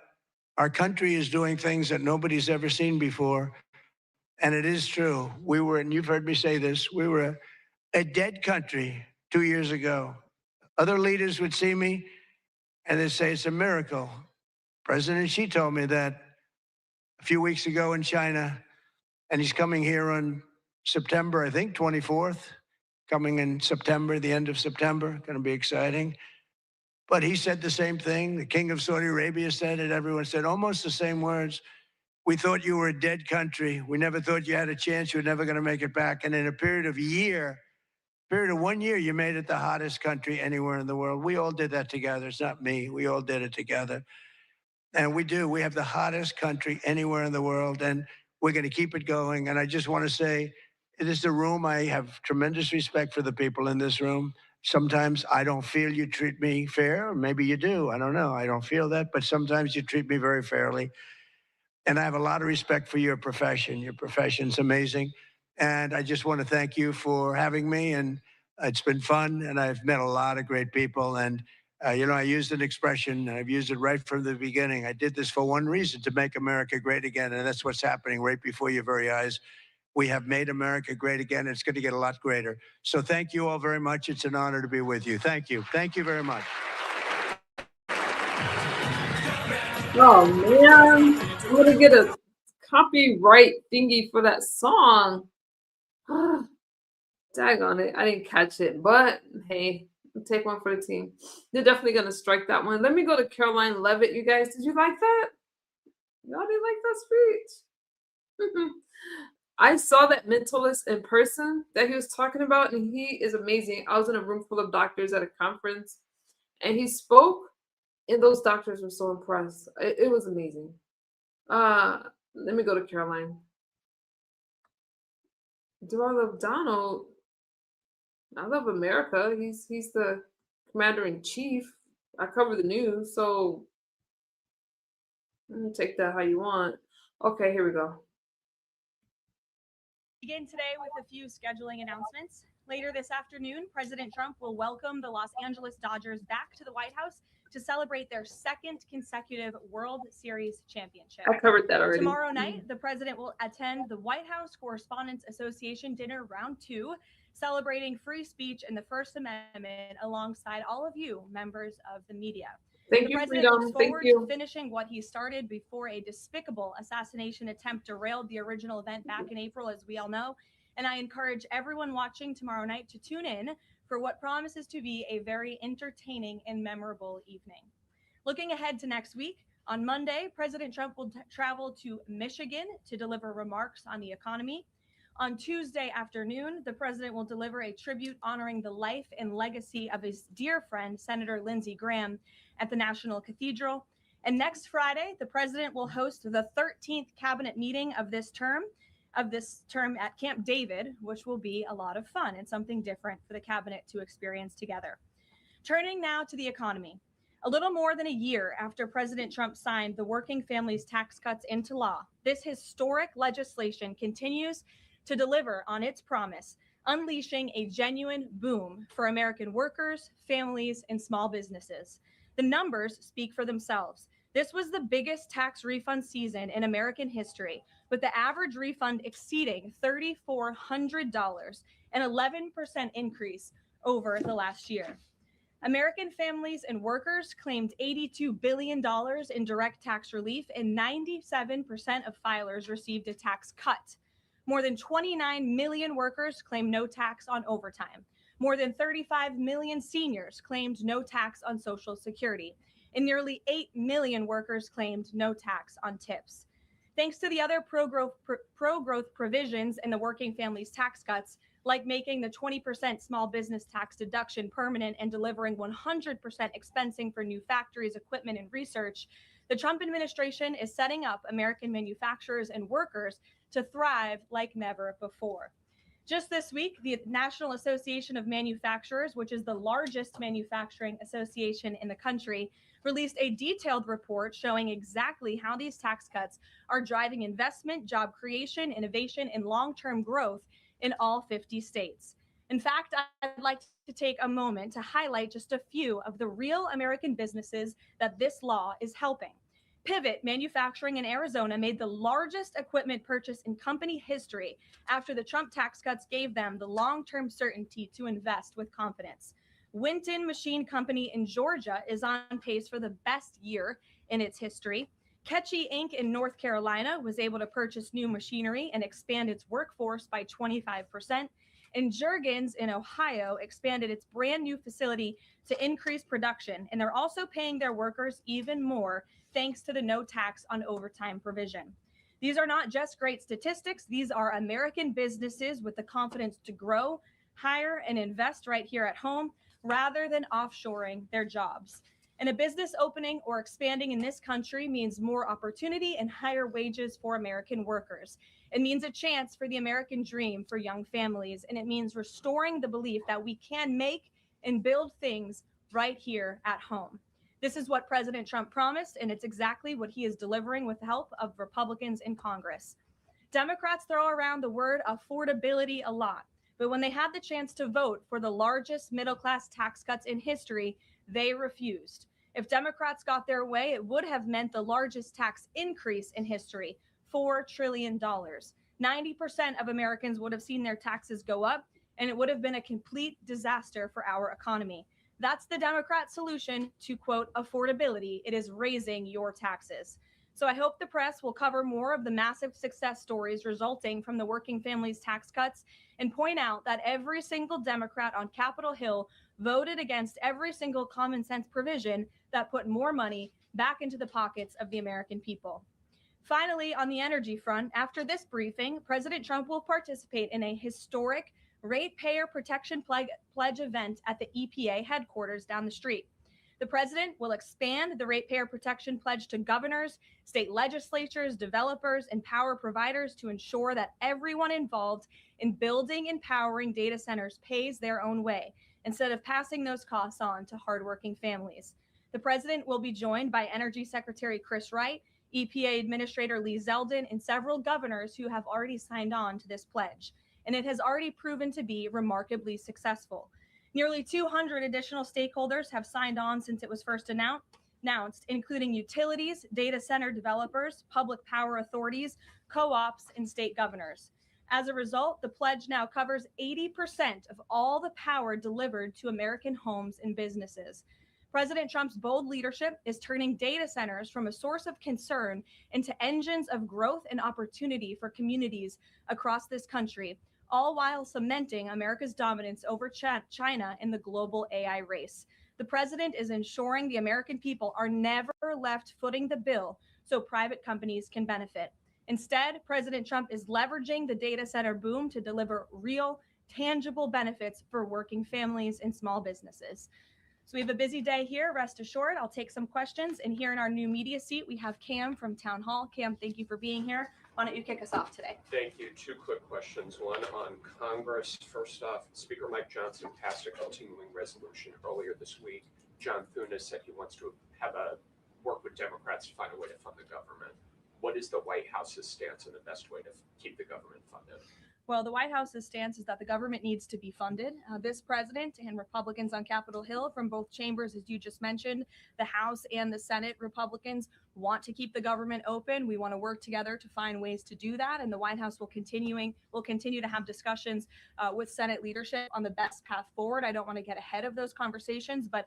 our country is doing things that nobody's ever seen before. And it is true. We were, and you've heard me say this, we were a dead country 2 years ago. Other leaders would see me and they'd say it's a miracle. President Xi told me that a few weeks ago in China, and he's coming here on September, I think, 24th, coming in September, the end of September, going to be exciting. But he said the same thing. The king of Saudi Arabia said it. Everyone said almost the same words. We thought you were a dead country. We never thought you had a chance. You were never going to make it back. And in a period of 1 year, you made it the hottest country anywhere in the world. We all did that together. It's not me. We all did it together. And we do. We have the hottest country anywhere in the world. And we're going to keep it going. And I just want to say, this is a room. I have tremendous respect for the people in this room. Sometimes I don't feel you treat me fair. Maybe you do. I don't know. I don't feel that. But sometimes you treat me very fairly. And I have a lot of respect for your profession. Your profession's amazing. And I just want to thank you for having me. And it's been fun. And I've met a lot of great people. And, I used an expression, and I've used it right from the beginning. I did this for one reason, to make America great again. And that's what's happening right before your very eyes. We have made America great again. It's going to get a lot greater. So thank you all very much. It's an honor to be with you. Thank you. Thank you very much. Oh man, I'm gonna get a copyright thingy for that song. Daggone it, I didn't catch it, but hey, I'll take one for the team. They're definitely gonna strike that one. Let me go to Karoline Leavitt. You guys, did you like that? Y'all didn't like that speech? I saw that mentalist in person that he was talking about, and he is amazing. I was in a room full of doctors at a conference, and he spoke, and those doctors were so impressed. It was amazing. Let me go to Caroline. Do I love Donald? I love America. He's the commander in chief. I cover the news, so take that how you want. Okay, here we go. Begin today with a few scheduling announcements. Later this afternoon, President Trump will welcome the Los Angeles Dodgers back to the White House to celebrate their second consecutive World Series championship. I covered that already. Tomorrow night, the president will attend the White House Correspondents Association dinner round 2, celebrating free speech and the First Amendment alongside all of you, members of the media. Thank The you, president Freedom. looks Thank forward you. to finishing what he started before a despicable assassination attempt derailed the original event back in April, as we all know. And I encourage everyone watching tomorrow night to tune in for what promises to be a very entertaining and memorable evening. Looking ahead to next week, on Monday, President Trump will travel to Michigan to deliver remarks on the economy. On Tuesday afternoon, the president will deliver a tribute honoring the life and legacy of his dear friend, Senator Lindsey Graham, at the National Cathedral. And next Friday, the president will host the 13th cabinet meeting of this term at Camp David, which will be a lot of fun and something different for the cabinet to experience together. Turning now to the economy. A little more than a year after President Trump signed the Working Families Tax Cuts into law, this historic legislation continues to deliver on its promise, unleashing a genuine boom for American workers, families, and small businesses. The numbers speak for themselves. This was the biggest tax refund season in American history, with the average refund exceeding $3,400, an 11% increase over the last year. American families and workers claimed $82 billion in direct tax relief, and 97% of filers received a tax cut. More than 29 million workers claimed no tax on overtime. More than 35 million seniors claimed no tax on Social Security, and nearly 8 million workers claimed no tax on tips. Thanks to the other pro-growth provisions in the Working Families Tax Cuts, like making the 20% small business tax deduction permanent and delivering 100% expensing for new factories, equipment, and research, the Trump administration is setting up American manufacturers and workers to thrive like never before. Just this week, the National Association of Manufacturers, which is the largest manufacturing association in the country, released a detailed report showing exactly how these tax cuts are driving investment, job creation, innovation, and long-term growth in all 50 states. In fact, I'd like to take a moment to highlight just a few of the real American businesses that this law is helping. Pivot Manufacturing in Arizona made the largest equipment purchase in company history after the Trump tax cuts gave them the long-term certainty to invest with confidence. Winton Machine Company in Georgia is on pace for the best year in its history. Ketchy Inc. in North Carolina was able to purchase new machinery and expand its workforce by 25%. And Juergens in Ohio expanded its brand new facility to increase production. And they're also paying their workers even more thanks to the no tax on overtime provision. These are not just great statistics. These are American businesses with the confidence to grow, hire, and invest right here at home rather than offshoring their jobs. And a business opening or expanding in this country means more opportunity and higher wages for American workers. It means a chance for the American dream for young families, and it means restoring the belief that we can make and build things right here at home. This is what President Trump promised, and it's exactly what he is delivering with the help of Republicans in Congress. Democrats throw around the word affordability a lot, but when they had the chance to vote for the largest middle-class tax cuts in history, they refused. If Democrats got their way, it would have meant the largest tax increase in history, $4 trillion. 90% of Americans would have seen their taxes go up, and it would have been a complete disaster for our economy. That's the Democrat solution to, quote, affordability. It is raising your taxes. So I hope the press will cover more of the massive success stories resulting from the Working Families tax cuts and point out that every single Democrat on Capitol Hill voted against every single common sense provision that put more money back into the pockets of the American people. Finally, on the energy front, after this briefing, President Trump will participate in a historic ratepayer protection pledge event at the EPA headquarters down the street. The president will expand the ratepayer protection pledge to governors, state legislatures, developers, and power providers to ensure that everyone involved in building and powering data centers pays their own way, instead of passing those costs on to hardworking families. The president will be joined by Energy Secretary Chris Wright, EPA Administrator Lee Zeldin, and several governors who have already signed on to this pledge. And it has already proven to be remarkably successful. Nearly 200 additional stakeholders have signed on since it was first announced, including utilities, data center developers, public power authorities, co-ops, and state governors. As a result, the pledge now covers 80% of all the power delivered to American homes and businesses. President Trump's bold leadership is turning data centers from a source of concern into engines of growth and opportunity for communities across this country, all while cementing America's dominance over China in the global AI race. The president is ensuring the American people are never left footing the bill so private companies can benefit. Instead, President Trump is leveraging the data center boom to deliver real, tangible benefits for working families and small businesses. So we have a busy day here. Rest assured, I'll take some questions. And here in our new media seat, we have Cam from Town Hall. Cam, thank you for being here. Why don't you kick us off today? Thank you. Two quick questions. One on Congress. First off, Speaker Mike Johnson passed a continuing resolution earlier this week. John Thune said he wants to work with Democrats to find a way to fund the government. What is the White House's stance on the best way to keep the government funded? Well, the White House's stance is that the government needs to be funded. This president and Republicans on Capitol Hill from both chambers, as you just mentioned, the House and the Senate Republicans want to keep the government open. We want to work together to find ways to do that. And the White House will continue to have discussions with Senate leadership on the best path forward. I don't want to get ahead of those conversations, but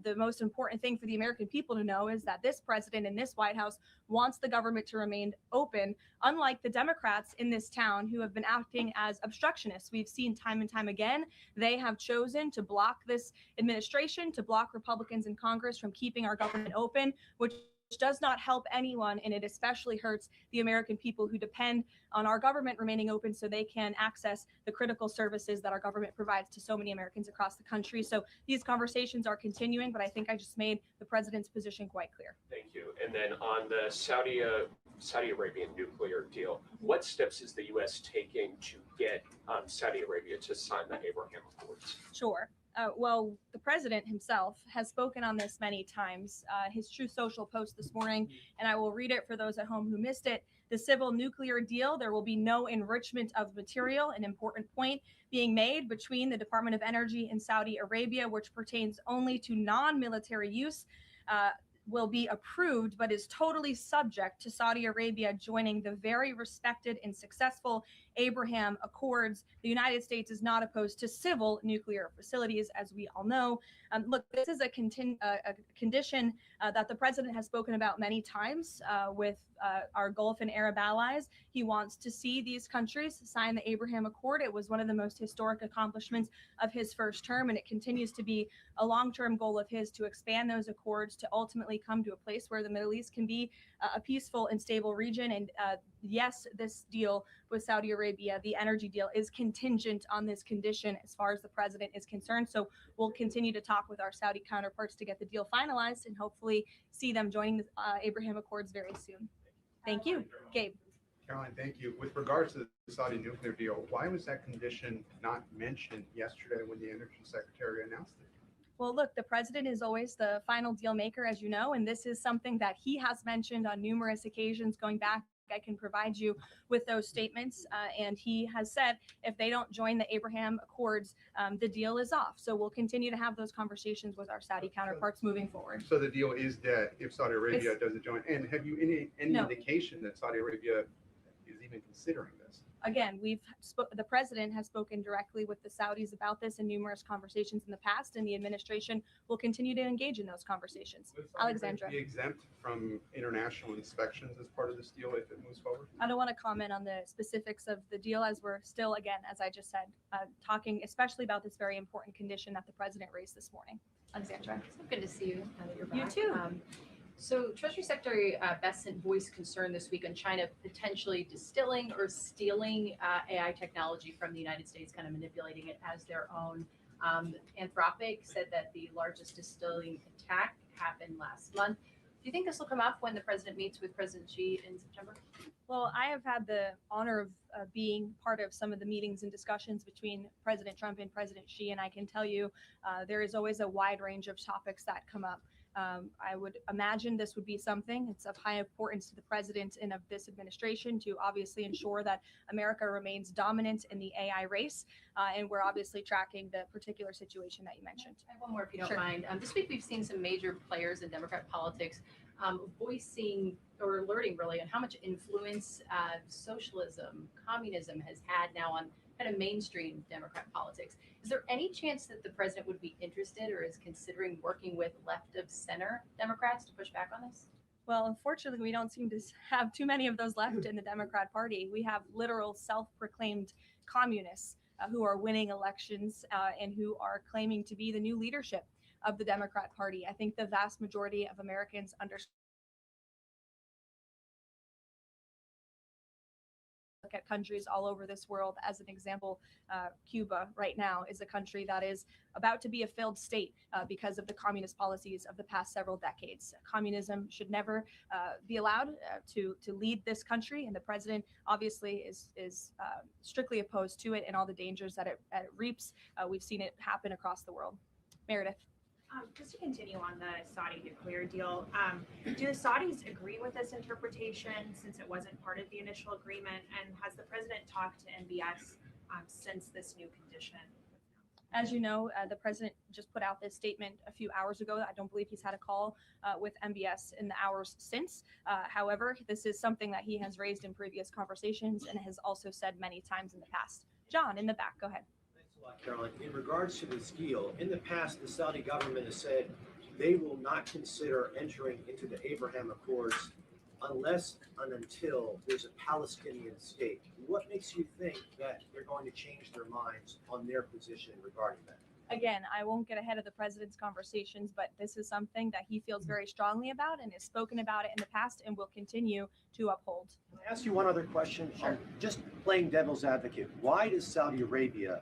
the most important thing for the American people to know is that this president and this White House wants the government to remain open, unlike the Democrats in this town who have been acting as obstructionists. We've seen time and time again, they have chosen to block this administration, to block Republicans in Congress from keeping our government open, which does not help anyone, and it especially hurts the American people who depend on our government remaining open so they can access the critical services that our government provides to so many Americans across the country. So these conversations are continuing, but I think I just made the president's position quite clear. Thank you. And then on the Saudi Arabian nuclear deal, what steps is the U.S. taking to get Saudi Arabia to sign the Abraham Accords? Sure. Well, the president himself has spoken on this many times. His Truth Social post this morning, and I will read it for those at home who missed it. The civil nuclear deal, there will be no enrichment of material, an important point being made between the Department of Energy and Saudi Arabia, which pertains only to non-military use. Will be approved, but is totally subject to Saudi Arabia joining the very respected and successful Abraham Accords. The United States is not opposed to civil nuclear facilities, as we all know. Look, this is a condition that the president has spoken about many times with our Gulf and Arab allies. He wants to see these countries sign the Abraham Accord. It was one of the most historic accomplishments of his first term, and it continues to be a long-term goal of his to expand those accords to ultimately come to a place where the Middle East can be a peaceful and stable region. And yes, this deal with Saudi Arabia, the energy deal, is contingent on this condition as far as the president is concerned. So we'll continue to talk with our Saudi counterparts to get the deal finalized and hopefully see them joining the Abraham Accords very soon. Thank you. Gabe. Karoline, thank you. With regards to the Saudi nuclear deal, why was that condition not mentioned yesterday when the Energy Secretary announced it? Well, look, the president is always the final deal maker, as you know, and this is something that he has mentioned on numerous occasions going back. I can provide you with those statements. And he has said if they don't join the Abraham Accords, the deal is off. So we'll continue to have those conversations with our Saudi counterparts moving forward. So the deal is dead if Saudi Arabia doesn't join. And have you any No. indication that Saudi Arabia is even considering this? Again, the president has spoken directly with the Saudis about this in numerous conversations in the past, and the administration will continue to engage in those conversations. Would Saudi Alexandra. Arabia be exempt from international inspections as part of this deal if it moves forward? I don't want to comment on the specifics of the deal as we're still, again, as I just said, talking especially about this very important condition that the president raised this morning. Alexandra. So good to see you now that you're back. You too. So Treasury Secretary Bessent voiced concern this week on China potentially distilling or stealing AI technology from the United States, kind of manipulating it as their own. Anthropic said that the largest distilling attack happened last month. Do you think this will come up when the president meets with President Xi in September? Well, I have had the honor of being part of some of the meetings and discussions between President Trump and President Xi, and I can tell you there is always a wide range of topics that come up. I would imagine this would be something. It's of high importance to the president and of this administration to obviously ensure that America remains dominant in the AI race. And we're obviously tracking the particular situation that you mentioned. I have one more, if you don't Sure. mind. This week, we've seen some major players in Democrat politics voicing or alerting really on how much influence socialism, communism has had now on kind of mainstream Democrat politics. Is there any chance that the president would be interested or is considering working with left of center Democrats to push back on this? Well, unfortunately, we don't seem to have too many of those left in the Democrat Party. We have literal self-proclaimed communists who are winning elections and who are claiming to be the new leadership of the Democrat Party. I think the vast majority of Americans understand look at countries all over this world. As an example, Cuba right now is a country that is about to be a failed state because of the communist policies of the past several decades. Communism should never be allowed to lead this country, and the president obviously is strictly opposed to it and all the dangers that it reaps. We've seen it happen across the world. Meredith. Just to continue on the Saudi nuclear deal, do the Saudis agree with this interpretation since it wasn't part of the initial agreement? And has the president talked to MBS since this new condition? As you know, the president just put out this statement a few hours ago. I don't believe he's had a call with MBS in the hours since. However, this is something that he has raised in previous conversations and has also said many times in the past. John, in the back, go ahead. Caroline, in regards to this deal, in the past, the Saudi government has said they will not consider entering into the Abraham Accords unless and until there's a Palestinian state. What makes you think that they're going to change their minds on their position regarding that? Again, I won't get ahead of the president's conversations, but this is something that he feels very strongly about and has spoken about it in the past and will continue to uphold. Can I ask you one other question? Sure. Just playing devil's advocate, why does Saudi Arabia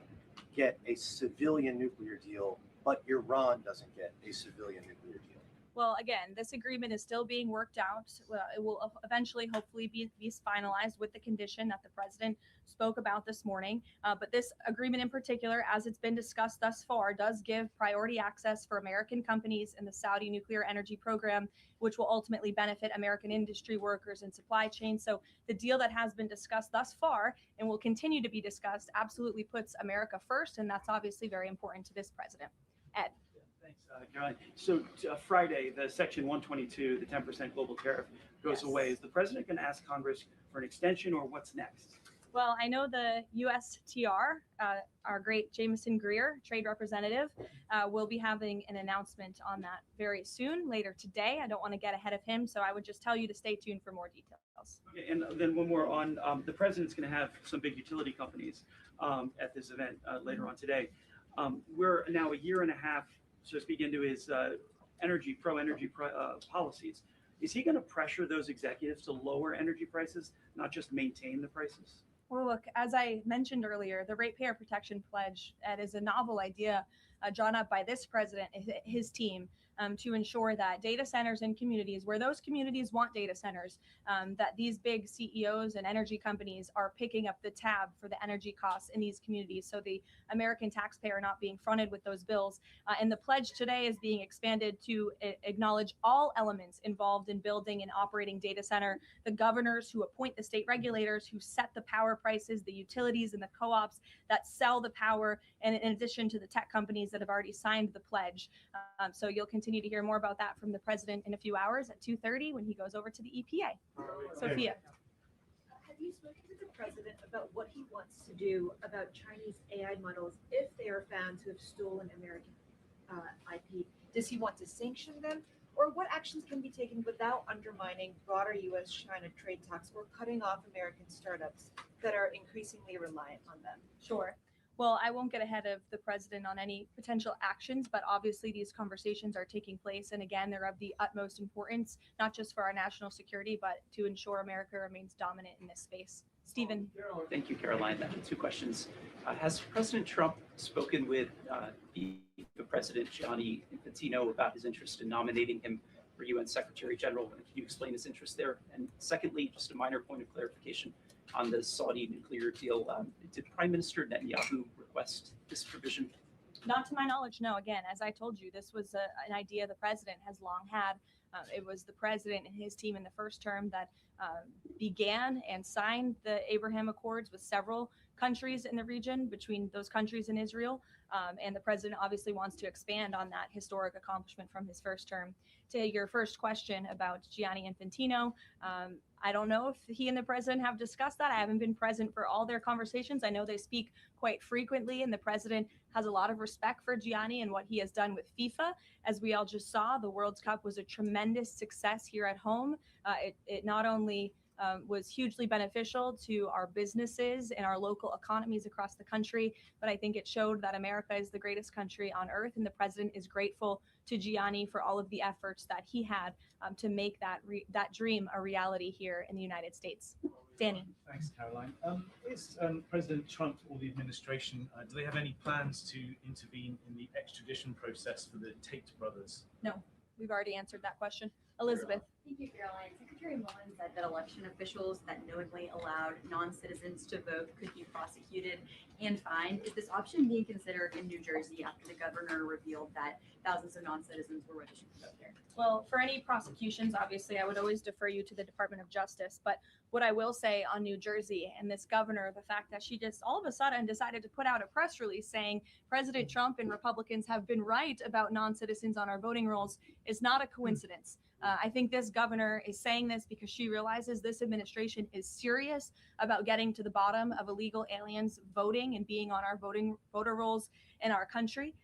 get a civilian nuclear deal, but Iran doesn't get a civilian nuclear deal? Well, again, this agreement is still being worked out. It will eventually, hopefully, be finalized with the condition that the president spoke about this morning. But this agreement in particular, as it's been discussed thus far, does give priority access for American companies in the Saudi nuclear energy program, which will ultimately benefit American industry workers and supply chain. So the deal that has been discussed thus far and will continue to be discussed absolutely puts America first. And that's obviously very important to this president. Ed. Thanks, Caroline. So Friday, the Section 122, the 10% global tariff goes away. Is the president going to ask Congress for an extension, or what's next? Well, I know the USTR, our great Jameson Greer, trade representative, will be having an announcement on that very soon, later today. I don't want to get ahead of him, so I would just tell you to stay tuned for more details. Okay, and then one more on the president's going to have some big utility companies at this event later on today. We're now a year and a half, so to speak, into his pro-energy policies. Is he going to pressure those executives to lower energy prices, not just maintain the prices? Well, look, as I mentioned earlier, the Ratepayer Protection Pledge, that is a novel idea drawn up by this president and his team to ensure that data centers in communities, where those communities want data centers, that these big CEOs and energy companies are picking up the tab for the energy costs in these communities, so the American taxpayer not being fronted with those bills. And the pledge today is being expanded to acknowledge all elements involved in building and operating data center, the governors who appoint the state regulators, who set the power prices, the utilities and the co-ops that sell the power, and in addition to the tech companies that have already signed the pledge. So you'll continue to hear more about that from the president in a few hours at 2:30 when he goes over to the EPA. Sophia. Have you spoken to the president about what he wants to do about Chinese AI models if they are found to have stolen American IP? Does he want to sanction them? Or what actions can be taken without undermining broader U.S.-China trade talks or cutting off American startups that are increasingly reliant on them? Sure. Well, I won't get ahead of the president on any potential actions, but obviously these conversations are taking place. And again, they're of the utmost importance, not just for our national security, but to ensure America remains dominant in this space. Stephen. Thank you, Caroline. Two questions. Has President Trump spoken with the President Gianni Infantino about his interest in nominating him for UN Secretary General? Can you explain his interest there? And secondly, just a minor point of clarification on the Saudi nuclear deal. Did Prime Minister Netanyahu request this provision? Not to my knowledge, no. Again, as I told you, this was an idea the president has long had. It was the president and his team in the first term that began and signed the Abraham Accords with several countries in the region, between those countries and Israel. And the president obviously wants to expand on that historic accomplishment from his first term. To your first question about Gianni Infantino, I don't know if he and the president have discussed that. I haven't been present for all their conversations. I know they speak quite frequently, and the president has a lot of respect for Gianni and what he has done with FIFA. As we all just saw, the World Cup was a tremendous success here at home. It not only was hugely beneficial to our businesses and our local economies across the country, but I think it showed that America is the greatest country on earth, and the president is grateful to Gianni for all of the efforts that he had to make that dream a reality here in the United States. Danny. Thanks, Caroline. Is President Trump or the administration, do they have any plans to intervene in the extradition process for the Tate brothers? No, we've already answered that question. Elizabeth. Thank you, Caroline. Secretary Mullin said that election officials that knowingly allowed non-citizens to vote could be prosecuted and fined. Is this option being considered in New Jersey after the governor revealed that thousands of non-citizens were registered to vote there? Well, for any prosecutions, obviously, I would always defer you to the Department of Justice. But what I will say on New Jersey and this governor, the fact that she just all of a sudden decided to put out a press release saying President Trump and Republicans have been right about non-citizens on our voting rolls is not a coincidence. I think this governor is saying this because she realizes this administration is serious about getting to the bottom of illegal aliens voting and being on our voter rolls in our country.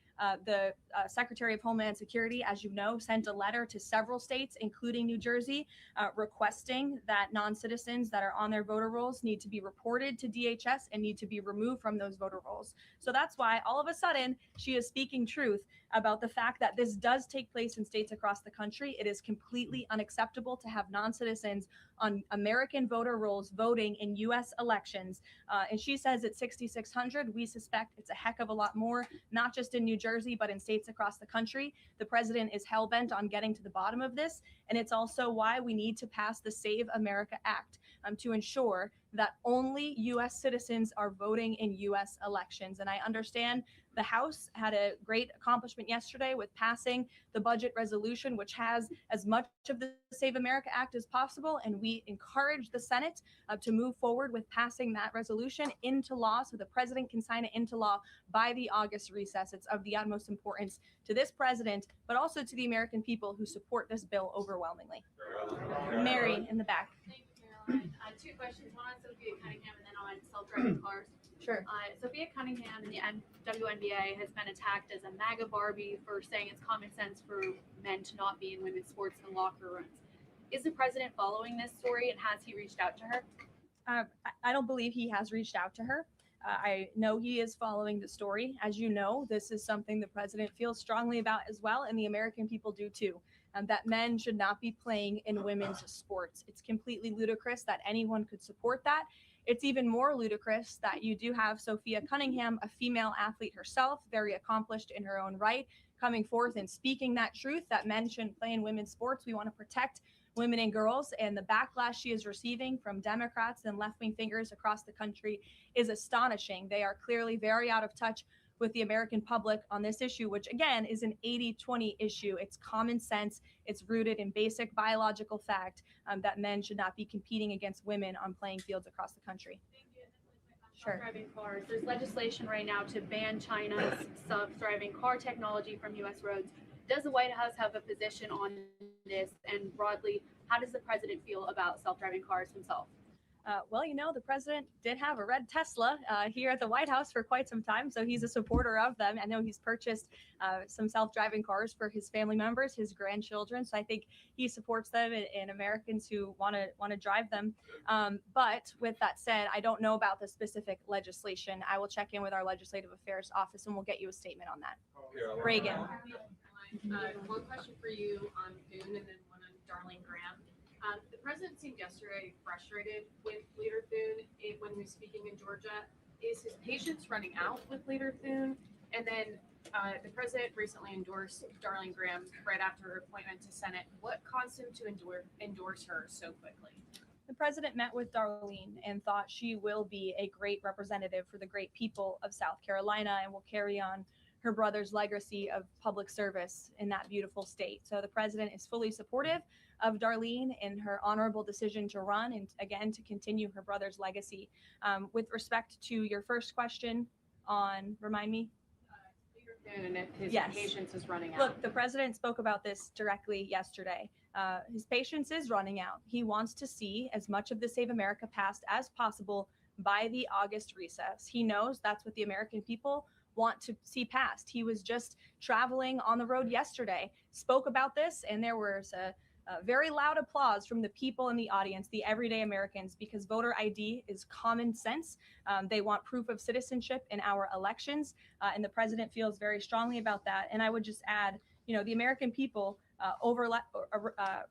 The Secretary of Homeland Security, as you know, sent a letter to several states, including New Jersey, requesting that non-citizens that are on their voter rolls need to be reported to DHS and need to be removed from those voter rolls. So that's why all of a sudden she is speaking truth about the fact that this does take place in states across the country. It is completely unacceptable to have non-citizens on American voter rolls voting in U.S. elections. And she says it's 6,600. We suspect it's a heck of a lot more, not just in New Jersey, but in states across the country. The president is hell-bent on getting to the bottom of this. And it's also why we need to pass the Save America Act to ensure that only U.S. citizens are voting in U.S. elections. And I understand the House had a great accomplishment yesterday with passing the budget resolution, which has as much of the Save America Act as possible. And we encourage the Senate to move forward with passing that resolution into law so the president can sign it into law by the August recess. It's of the utmost importance to this president, but also to the American people who support this bill overwhelmingly. Mary in the back. Thank you, Caroline. Two questions, one on Sophia Cunningham and then on self-driving cars. Sure. Sophia Cunningham in the WNBA has been attacked as a MAGA Barbie for saying it's common sense for men to not be in women's sports and locker rooms. Is the president following this story and has he reached out to her? I don't believe he has reached out to her. I know he is following the story. As you know, this is something the president feels strongly about as well, and the American people do too. That men should not be playing in women's sports. It's completely ludicrous that anyone could support that. It's even more ludicrous that you do have Sophia Cunningham, a female athlete herself, very accomplished in her own right, coming forth and speaking that truth that men shouldn't play in women's sports. We want to protect women and girls, and the backlash she is receiving from Democrats and left-wing figures across the country is astonishing. They are clearly very out of touch with the American public on this issue, which again is an 80-20 issue. It's common sense. It's rooted in basic biological fact that men should not be competing against women on playing fields across the country. Sure. Self-driving cars. There's legislation right now to ban China's self-driving car technology from U.S. roads. Does the White House have a position on this? And broadly, how does the president feel about self-driving cars himself? Well, you know, the president did have a red Tesla here at the White House for quite some time, so he's a supporter of them. I know he's purchased some self-driving cars for his family members, his grandchildren, so I think he supports them and Americans who want to drive them. But with that said, I don't know about the specific legislation. I will check in with our Legislative Affairs Office and we'll get you a statement on that. Reagan. One question for you on Thune and then one on Darlene Graham. The president seemed yesterday frustrated with Leader Thune when he was speaking in Georgia. Is his patience running out with Leader Thune? And then the president recently endorsed Darlene Graham right after her appointment to Senate. What caused him to endorse her so quickly? The president met with Darlene and thought she will be a great representative for the great people of South Carolina and will carry on her brother's legacy of public service in that beautiful state. So the president is fully supportive of Darlene in her honorable decision to run and again to continue her brother's legacy. With respect to your first question on, remind me? And if his Yes. patience is running out. Look, the president spoke about this directly yesterday. His patience is running out. He wants to see as much of the Save America passed as possible by the August recess. He knows that's what the American people want to see passed. He was just traveling on the road yesterday, spoke about this, and there was a very loud applause from the people in the audience, the everyday Americans, because voter ID is common sense. They want proof of citizenship in our elections, and the president feels very strongly about that. And I would just add, you know, the American people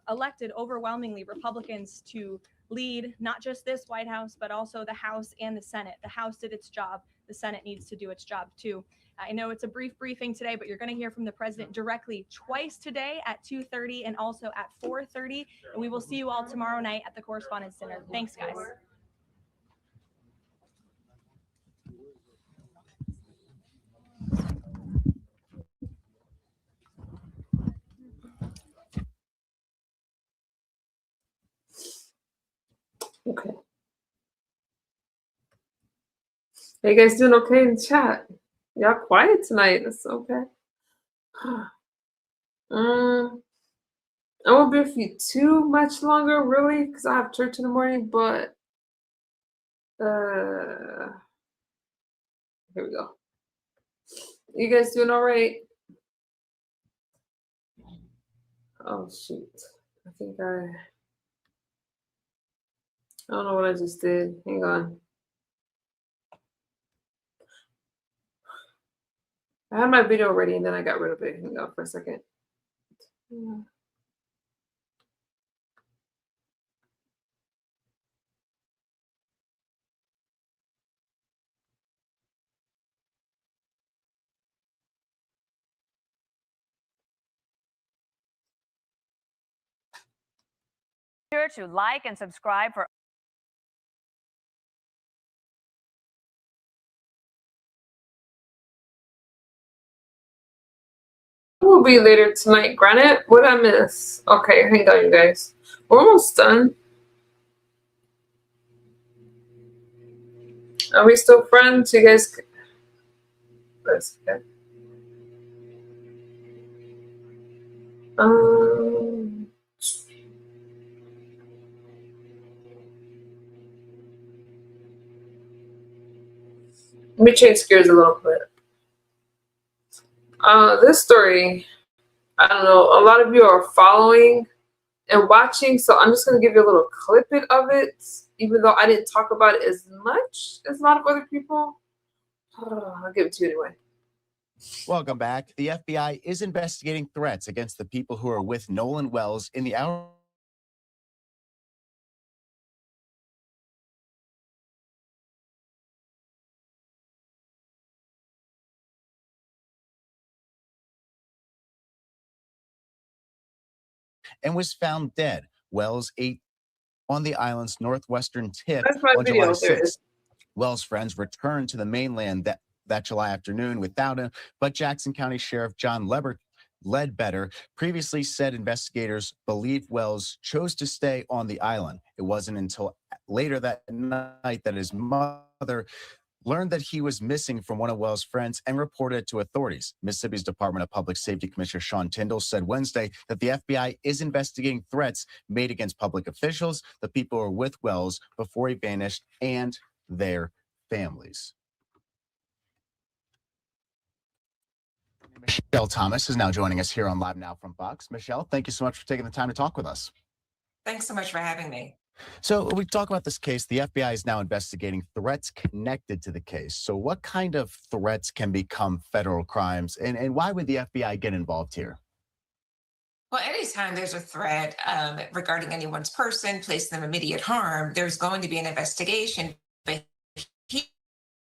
elected overwhelmingly Republicans to lead not just this White House, but also the House and the Senate. The House did its job. The Senate needs to do its job too. I know it's a brief briefing today, but you're going to hear from the president directly twice today at 2:30 and also at 4:30. And we will see you all tomorrow night at the Correspondents' Dinner. Thanks, guys. Okay. Are you guys doing okay in the chat? Y'all quiet tonight. That's okay. I won't be with you too much longer, really, because I have church in the morning, but here we go. You guys doing all right? Oh, shoot. I think I don't know what I just did. Hang on. I had my video ready and then I got rid of it. Hang on for a second. Yeah. Sure to like and subscribe for We'll be later tonight. Granite, what I miss? Okay, hang on, you guys. We're almost done. Are we still friends? You guys. That's okay. Let me change gears a little bit. This story, I don't know, a lot of you are following and watching, so I'm just going to give you a little clip of it, even though I didn't talk about it as much as a lot of other people. I'll give it to you anyway. Welcome back. The FBI is investigating threats against the people who are with Nolan Wells in the hour. And was found dead. Wells ate on the island's northwestern tip on July 6th. Wells' friends returned to the mainland that July afternoon without him, but Jackson County Sheriff John Ledbetter previously said investigators believe Wells chose to stay on the island. It wasn't until later that night that his mother learned that he was missing from one of Wells' friends and reported it to authorities. Mississippi's Department of Public Safety Commissioner Sean Tyndall said Wednesday that the FBI is investigating threats made against public officials, the people who were with Wells before he vanished, and their families. Michelle Thomas is now joining us here on Live Now from Fox. Michelle, thank you so much for taking the time to talk with us. Thanks so much for having me. So we talk about this case. The FBI is now investigating threats connected to the case. So what kind of threats can become federal crimes, and why would the FBI get involved here? Well, anytime there's a threat regarding anyone's person, placing them immediate harm, there's going to be an investigation. But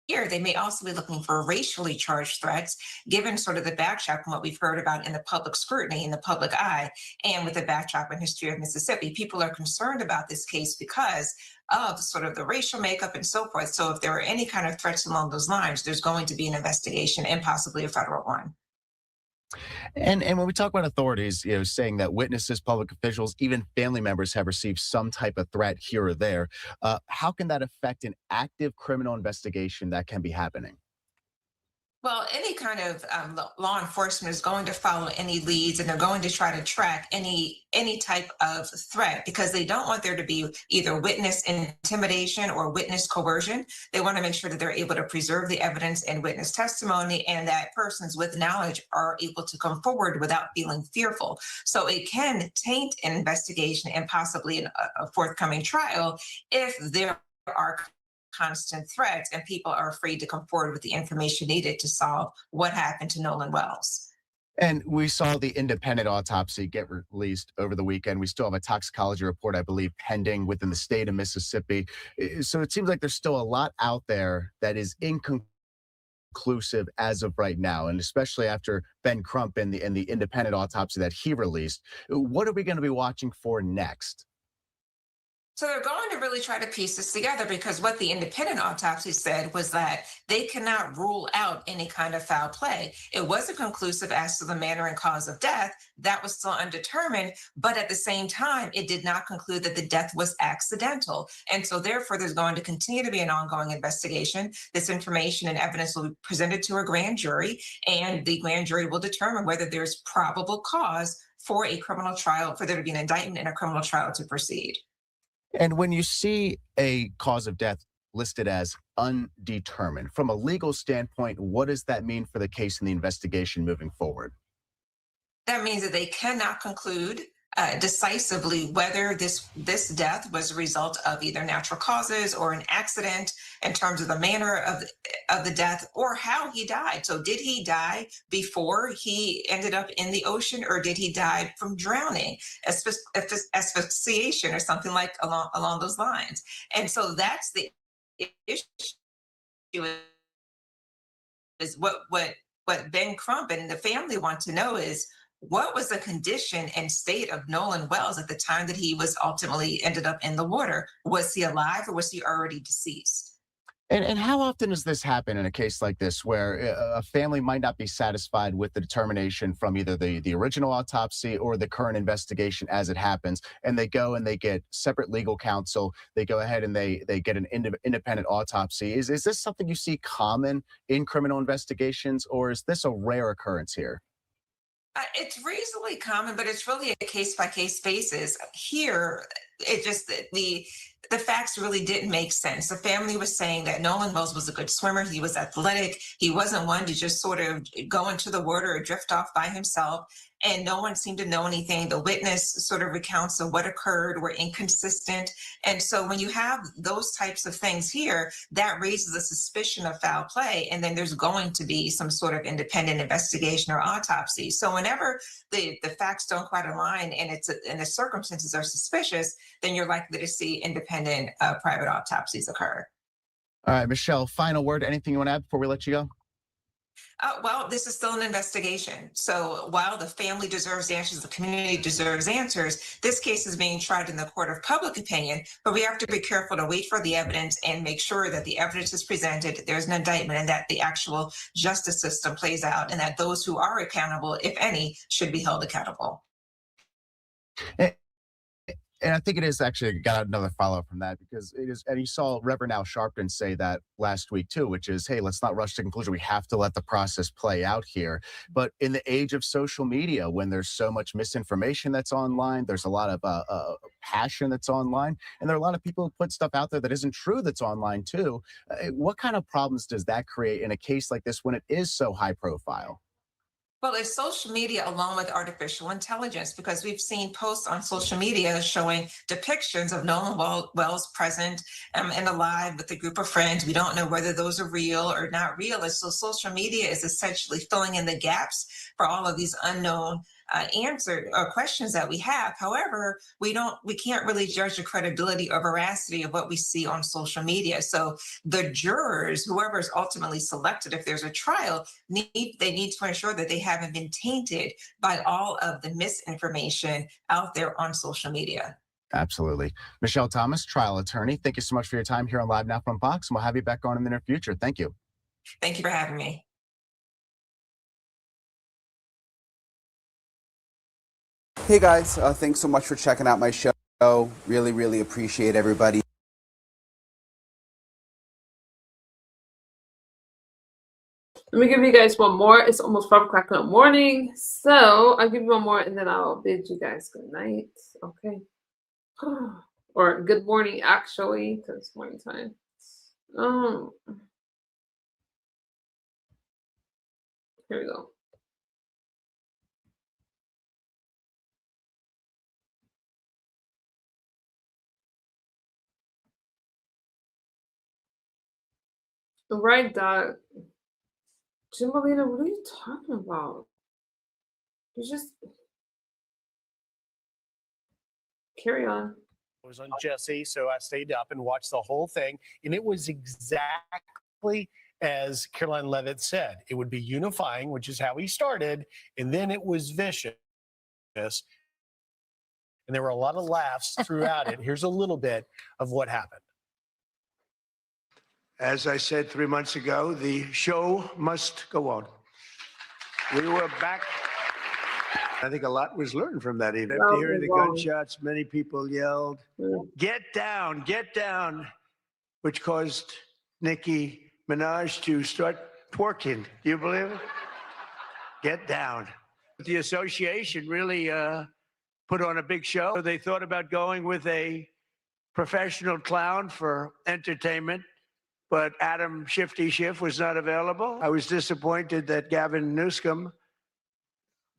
here, they may also be looking for racially charged threats, given sort of the backdrop and what we've heard about in the public scrutiny, in the public eye, and with the backdrop and history of Mississippi. People are concerned about this case because of sort of the racial makeup and so forth. So if there are any kind of threats along those lines, there's going to be an investigation and possibly a federal one. And when we talk about authorities, saying that witnesses, public officials, even family members have received some type of threat here or there, how can that affect an active criminal investigation that can be happening? Well, any kind of law enforcement is going to follow any leads, and they're going to try to track any type of threat because they don't want there to be either witness intimidation or witness coercion. They want to make sure that they're able to preserve the evidence and witness testimony, and that persons with knowledge are able to come forward without feeling fearful. So it can taint an investigation and possibly a forthcoming trial if there are constant threats and people are afraid to come forward with the information needed to solve what happened to Nolan Wells. And we saw the independent autopsy get released over the weekend. We still have a toxicology report, I believe, pending within the state of Mississippi. So it seems like there's still a lot out there that is inconclusive as of right now, and especially after Ben Crump and the independent autopsy that he released. What are we going to be watching for next? So they're going to really try to piece this together because what the independent autopsy said was that they cannot rule out any kind of foul play. It wasn't conclusive as to the manner and cause of death. That was still undetermined. But at the same time, it did not conclude that the death was accidental. And so therefore, there's going to continue to be an ongoing investigation. This information and evidence will be presented to a grand jury, and the grand jury will determine whether there's probable cause for a criminal trial, for there to be an indictment and a criminal trial to proceed. And when you see a cause of death listed as undetermined, from a legal standpoint, what does that mean for the case and the investigation moving forward? That means that they cannot conclude decisively whether this death was a result of either natural causes or an accident in terms of the manner of the death or how he died. So did he die before he ended up in the ocean, or did he die from drowning, asphyxiation, or something like along those lines? And so that's the issue. Is what Ben Crump and the family want to know is, what was the condition and state of Nolan Wells at the time that he was ultimately ended up in the water? Was he alive or was he already deceased? And how often does this happen in a case like this, where a family might not be satisfied with the determination from either the original autopsy or the current investigation as it happens, and they go and they get separate legal counsel, they go ahead and they get an independent autopsy? Is this something you see common in criminal investigations, or is this a rare occurrence here? It's reasonably common, but it's really a case by case basis. Here, it just the facts really didn't make sense. The family was saying that Nolan Wells was a good swimmer. He was athletic. He wasn't one to just sort of go into the water or drift off by himself. And no one seemed to know anything. The witness sort of recounts of what occurred were inconsistent. And so when you have those types of things here, that raises a suspicion of foul play. And then there's going to be some sort of independent investigation or autopsy. So whenever the facts don't quite align and the circumstances are suspicious, then you're likely to see independent private autopsies occur. All right, Michelle, final word. Anything you want to add before we let you go? Well, this is still an investigation. So while the family deserves answers, the community deserves answers, this case is being tried in the court of public opinion, but we have to be careful to wait for the evidence and make sure that the evidence is presented, there's an indictment, and that the actual justice system plays out, and that those who are accountable, if any, should be held accountable. And I think it is actually got another follow up from that, because it is, and you saw Reverend Al Sharpton say that last week too, which is, hey, let's not rush to conclusion. We have to let the process play out here. But in the age of social media, when there's so much misinformation that's online, there's a lot of passion that's online, and there are a lot of people who put stuff out there that isn't true that's online too. What kind of problems does that create in a case like this when it is so high profile? Well, it's social media along with artificial intelligence, because we've seen posts on social media showing depictions of Nolan Wells present and alive with a group of friends. We don't know whether those are real or not real. And so social media is essentially filling in the gaps for all of these unknown answer or questions that we have. However, we can't really judge the credibility or veracity of what we see on social media. So the jurors, whoever is ultimately selected, if there's a trial, they need to ensure that they haven't been tainted by all of the misinformation out there on social media. Absolutely. Michelle Thomas, trial attorney, thank you so much for your time here on Live Now from Fox, and we'll have you back on in the near future. Thank you. Thank you for having me. Hey guys, thanks so much for checking out my show. Really, really appreciate everybody. Let me give you guys one more. It's almost 5 o'clock in the morning. So I'll give you one more and then I'll bid you guys good night. Okay. Or good morning, actually, because it's morning time. Here we go. Right, Doc. Jimbalina, what are you talking about? It's just carry on. I was on Jesse, so I stayed up and watched the whole thing, and it was exactly as Karoline Leavitt said. It would be unifying, which is how he started, and then it was vicious. And there were a lot of laughs throughout it. Here's a little bit of what happened. As I said 3 months ago, the show must go on. We were back. I think a lot was learned from that evening. After hearing the gunshots, many people yelled, get down, which caused Nicki Minaj to start twerking. Do you believe it? Get down. The association really put on a big show. They thought about going with a professional clown for entertainment, but Adam Shifty Schiff was not available. I was disappointed that Gavin Newsom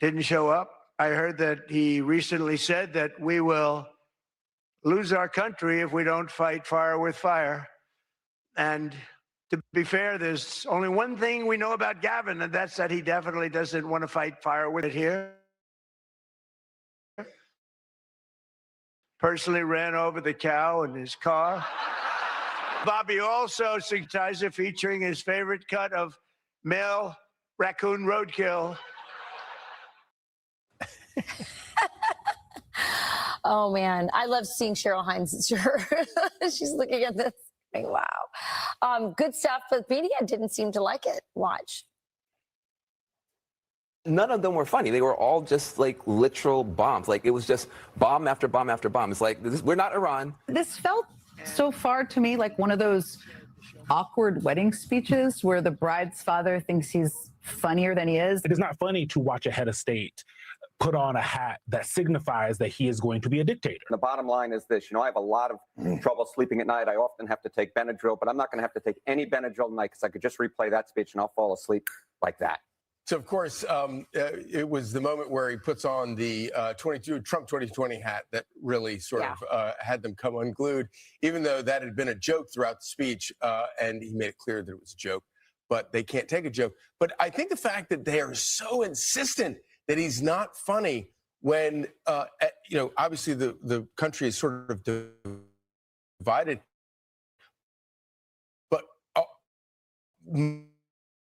didn't show up. I heard that he recently said that we will lose our country if we don't fight fire with fire. And to be fair, there's only one thing we know about Gavin, and that's that he definitely doesn't want to fight fire with it here. Personally ran over the cow in his car. Bobby also sanitizer featuring his favorite cut of male raccoon roadkill. Oh man, I love seeing Cheryl Hines. She's looking at this. Wow, good stuff. But media didn't seem to like it. Watch. None of them were funny. They were all just like literal bombs. Like it was just bomb after bomb after bomb. It's like we're not Iran. This felt so far to me like one of those awkward wedding speeches where the bride's father thinks he's funnier than he is. It is not funny to watch a head of state put on a hat that signifies that he is going to be a dictator. The bottom line is this, I have a lot of trouble sleeping at night. I often have to take Benadryl, but I'm not going to have to take any Benadryl tonight because I could just replay that speech and I'll fall asleep like that. So, of course, it was the moment where he puts on the Trump 2020 hat that really sort of had them come unglued, even though that had been a joke throughout the speech, and he made it clear that it was a joke. But they can't take a joke. But I think the fact that they are so insistent that he's not funny when, obviously the country is sort of divided. But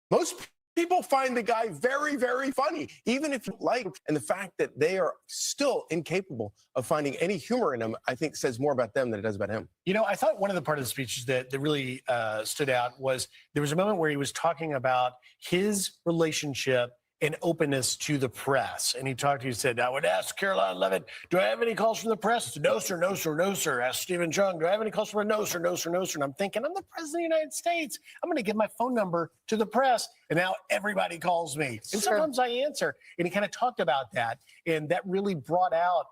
most people find the guy very, very funny, even if you like him. And the fact that they are still incapable of finding any humor in him, I think says more about them than it does about him. I thought one of the part of the speeches that really stood out was there was a moment where he was talking about his relationship and openness to the press. And he said, I would ask Karoline Leavitt, do I have any calls from the press? No, sir, no, sir, no, sir. Ask Stephen Chung, do I have any calls from no, sir, no, sir, no, sir. And I'm thinking, I'm the president of the United States. I'm going to give my phone number to the press. And now everybody calls me. And sometimes I answer. And he kind of talked about that. And that really brought out,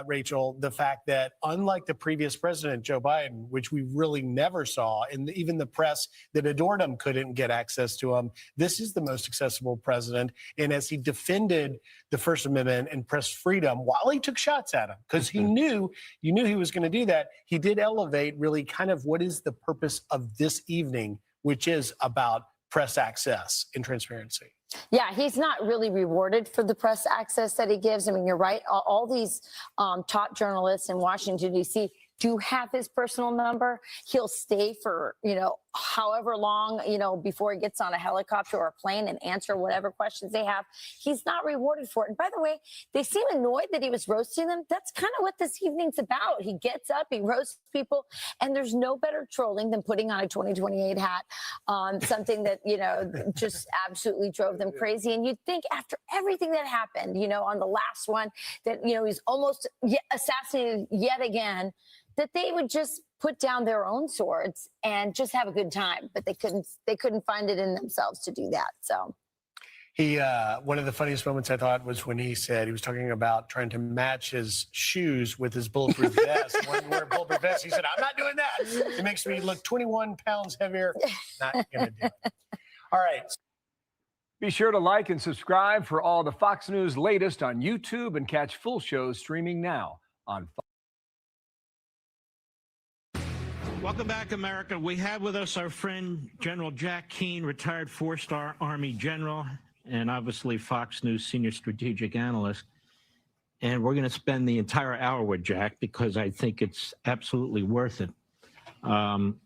Rachel, the fact that unlike the previous president, Joe Biden, which we really never saw, and even the press that adored him couldn't get access to him, this is the most accessible president. And as he defended the First Amendment and press freedom while he took shots at him, because he knew he was going to do that, he did elevate really kind of what is the purpose of this evening, which is about press access and transparency. Yeah, he's not really rewarded for the press access that he gives. I mean, you're right. All these top journalists in Washington, D.C. do have his personal number. He'll stay for, however long, before he gets on a helicopter or a plane and answer whatever questions they have. He's not rewarded for it. And by the way, they seem annoyed that he was roasting them. That's kind of what this evening's about. He gets up, he roasts people, and there's no better trolling than putting on a 2028 hat on something that, just absolutely drove them crazy. And you'd think after everything that happened, on the last one, that, he's almost assassinated yet again, that they would just put down their own swords and just have a good time. But they couldn't find it in themselves to do that. So he, one of the funniest moments I thought was when he said he was talking about trying to match his shoes with his bulletproof vest. When you wear a bulletproof vest, he said, I'm not doing that. It makes me look 21 pounds heavier. Not going to do it. All right. Be sure to like and subscribe for all the Fox News latest on YouTube and catch full shows streaming now on Fox. Welcome back, America. We have with us our friend General Jack Keane, retired 4-star Army general. and obviously Fox News senior strategic analyst. And we're going to spend the entire hour with Jack because I think it's absolutely worth it. And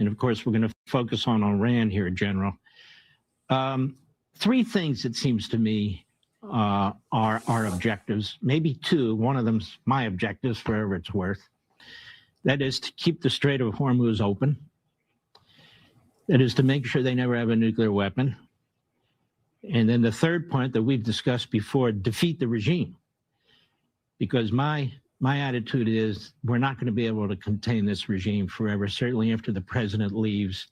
of course, we're going to focus on Iran here, General. Three things, it seems to me, are our objectives, maybe two. One of them's my objectives, for whatever it's worth. That is to keep the Strait of Hormuz open. That is to make sure they never have a nuclear weapon. And then the third point that we've discussed before, defeat the regime. Because my attitude is we're not going to be able to contain this regime forever, certainly after the president leaves,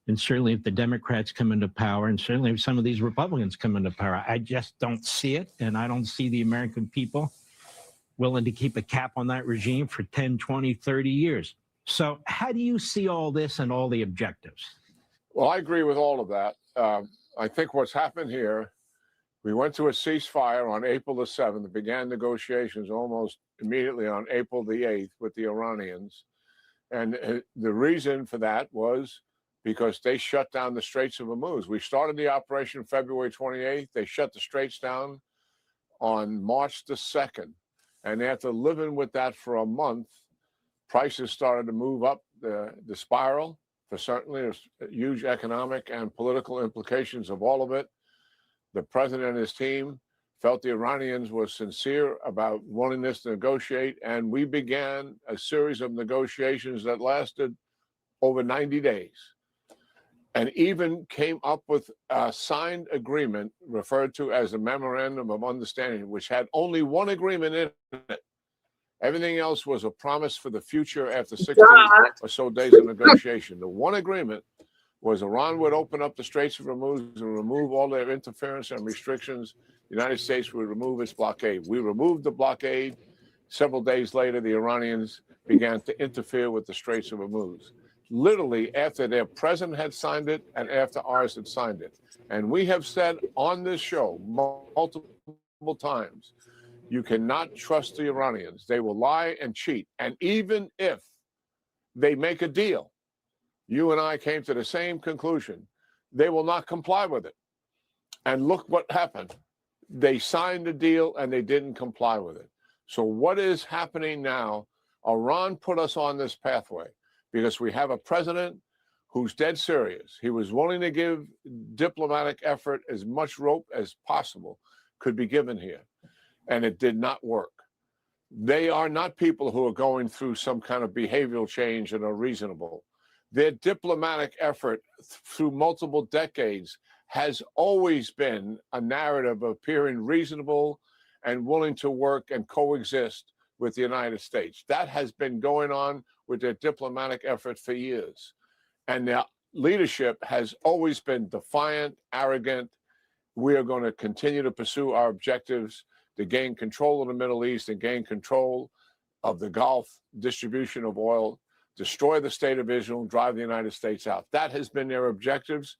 and certainly if the Democrats come into power, and certainly if some of these Republicans come into power. I just don't see it, and I don't see the American people willing to keep a cap on that regime for 10, 20, 30 years. So how do you see all this and all the objectives? Well, I agree with all of that. I think what's happened here, we went to a ceasefire on April the 7th, began negotiations almost immediately on April the 8th with the Iranians. And the reason for that was because they shut down the Straits of Hormuz. We started the operation February 28th. They shut the Straits down on March the 2nd. And after living with that for a month, prices started to move up the spiral. For certainly there's huge economic and political implications of all of it. The president and his team felt the Iranians were sincere about willingness to negotiate, and we began a series of negotiations that lasted over 90 days, and even came up with a signed agreement referred to as a Memorandum of Understanding, which had only one agreement in it. Everything else was a promise for the future after 60 or so days of negotiation. The one agreement was Iran would open up the Straits of Hormuz and remove all their interference and restrictions. The United States would remove its blockade. We removed the blockade. Several days later, the Iranians began to interfere with the Straits of Hormuz, literally after their president had signed it and after ours had signed it. And we have said on this show multiple times, you cannot trust the Iranians. They will lie and cheat. And even if they make a deal, you and I came to the same conclusion, they will not comply with it. And look what happened. They signed the deal and they didn't comply with it. So what is happening now? Iran put us on this pathway because we have a president who's dead serious. He was willing to give diplomatic effort, as much rope as possible could be given here. And it did not work. They are not people who are going through some kind of behavioral change and are reasonable. Their diplomatic effort through multiple decades has always been a narrative of appearing reasonable and willing to work and coexist with the United States. That has been going on with their diplomatic effort for years. And their leadership has always been defiant, arrogant. We are going to continue to pursue our objectives to gain control of the Middle East and gain control of the Gulf, distribution of oil, destroy the state of Israel, and drive the United States out. That has been their objectives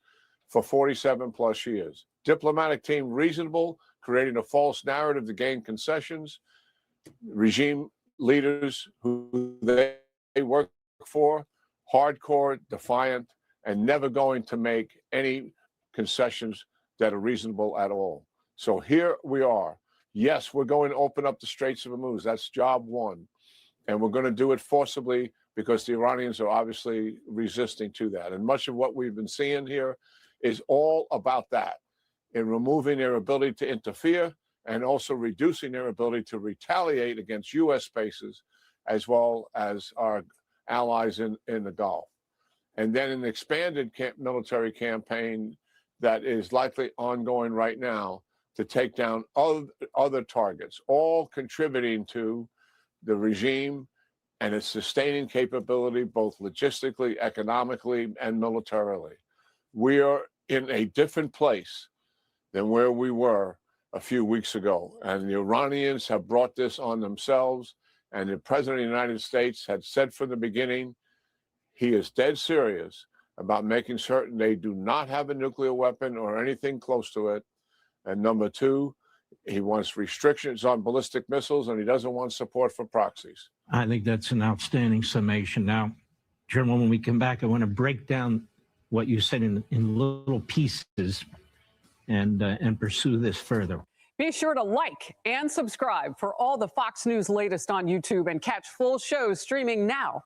for 47 plus years. Diplomatic team reasonable, creating a false narrative to gain concessions. Regime leaders who they work for, hardcore, defiant, and never going to make any concessions that are reasonable at all. So here we are. Yes, we're going to open up the Straits of Hormuz. That's job one. And we're going to do it forcibly because the Iranians are obviously resisting to that. And much of what we've been seeing here is all about that, in removing their ability to interfere and also reducing their ability to retaliate against U.S. bases as well as our allies in the Gulf. And then an expanded military campaign that is likely ongoing right now to take down other targets, all contributing to the regime and its sustaining capability, both logistically, economically, and militarily. We are in a different place than where we were a few weeks ago. And the Iranians have brought this on themselves. And the president of the United States had said from the beginning, he is dead serious about making certain they do not have a nuclear weapon or anything close to it. And number two, he wants restrictions on ballistic missiles, and he doesn't want support for proxies. I think that's an outstanding summation. Now, General, when we come back, I want to break down what you said in little pieces and pursue this further. Be sure to like and subscribe for all the Fox News latest on YouTube and catch full shows streaming now.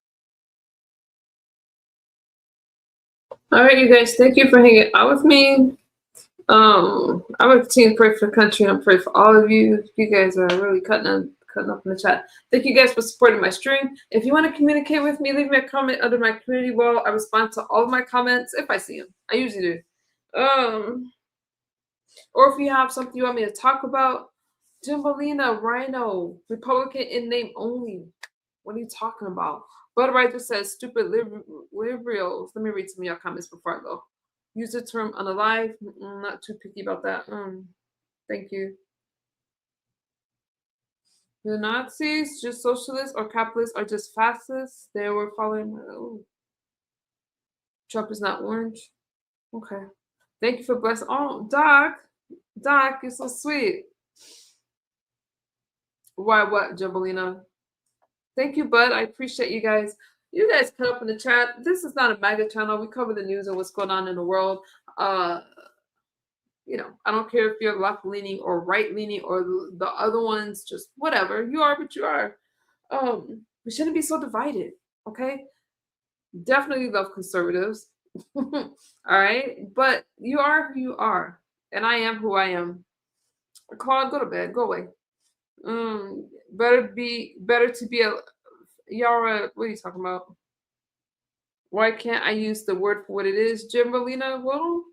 All right, you guys, thank you for hanging out with me. I'm gonna continue to pray for the country and pray for all of you. You guys are really cutting up in the chat. Thank you guys for supporting my stream. If you want to communicate with me, leave me a comment under my community wall. I respond to all of my comments if I see them. I usually do. Or if you have something you want me to talk about, Jimbalina, Rhino, Republican in name only. What are you talking about? Budweiser says, stupid liberals. Let me read some of your comments before I go. Use the term unalive. Not too picky about that. Thank you. The Nazis, just socialists or capitalists, are just fascists. They were following. Oh. Trump is not orange. Okay. Thank you for blessing. Oh, Doc, you're so sweet. Why what, Jimbalina? Thank you, Bud. I appreciate you guys. You guys cut up in the chat. This is not a MAGA channel. We cover the news and what's going on in the world. You know, I don't care if you're left-leaning or right-leaning or the other ones, just whatever. You are what you are. We shouldn't be so divided, okay? Definitely love conservatives. All right? But you are who you are. And I am who I am. Claude, go to bed. Go away. Better to be a Yara. What are you talking about? Why can't I use the word for what it is, Jimbalina? Well,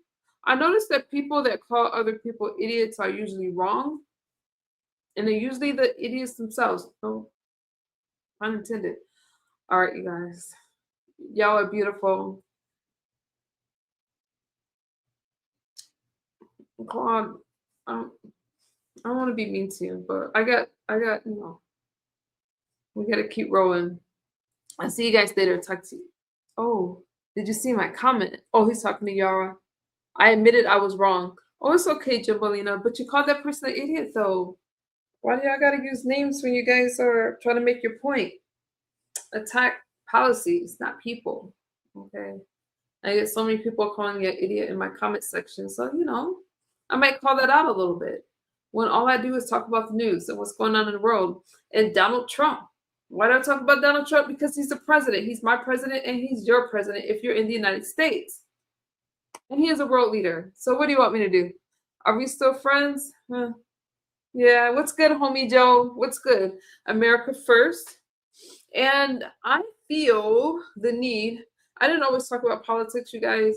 I noticed that people that call other people idiots are usually wrong, and they're usually the idiots themselves. No pun intended. All right, you guys. Y'all are beautiful. Claude, I don't want to be mean to you, but I got, you know, we got to keep rolling. I'll see you guys later. Talk to you. Oh, did you see my comment? Oh, he's talking to Yara. I admitted I was wrong. Oh, it's okay, Jimbalina, but you called that person an idiot, though. Why do y'all got to use names when you guys are trying to make your point? Attack policies, not people, okay? I get so many people calling me an idiot in my comment section, so, you know, I might call that out a little bit when all I do is talk about the news and what's going on in the world. And Donald Trump. Why do I talk about Donald Trump? Because he's the president. He's my president, and he's your president if you're in the United States. And he is a world leader. So what do you want me to do? Are we still friends? Yeah, what's good, homie Joe? What's good? America first. And I feel the need. I didn't always talk about politics, you guys,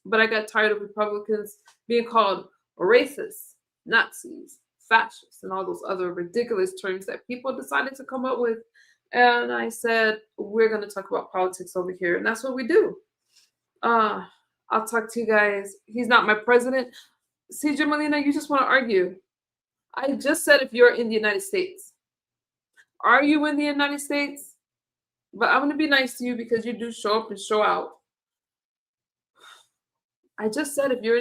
but I got tired of Republicans being called racists, Nazis, fascists, and all those other ridiculous terms that people decided to come up with. And I said, we're going to talk about politics over here. And that's what we do. I'll talk to you guys. He's not my president. See, Jimbalina, you just want to argue. I just said if you're in the United States. Are you in the United States? But I'm going to be nice to you because you do show up and show out. I just said if you are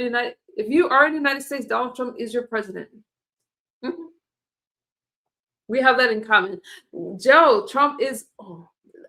in the United States, Donald Trump is your president. We have that in common. Joe, Trump is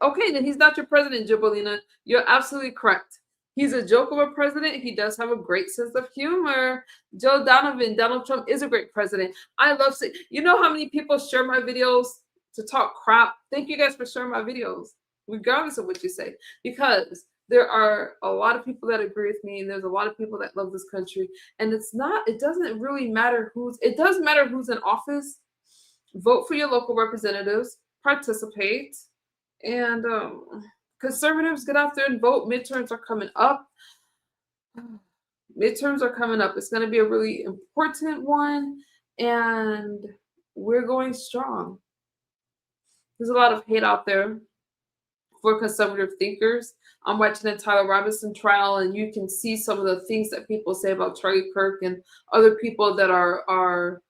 okay, then he's not your president, Jimbalina. You're absolutely correct. He's a joke of a president. He does have a great sense of humor. Joe Donovan, Donald Trump is a great president. I love seeing, you know how many people share my videos to talk crap? Thank you guys for sharing my videos, regardless of what you say, because there are a lot of people that agree with me, and there's a lot of people that love this country. And it doesn't really matter it does matter who's in office. Vote for your local representatives, participate, and conservatives, get out there and vote. Midterms are coming up. It's going to be a really important one, and we're going strong. There's a lot of hate out there for conservative thinkers. I'm watching the Tyler Robinson trial, and you can see some of the things that people say about Charlie Kirk and other people that are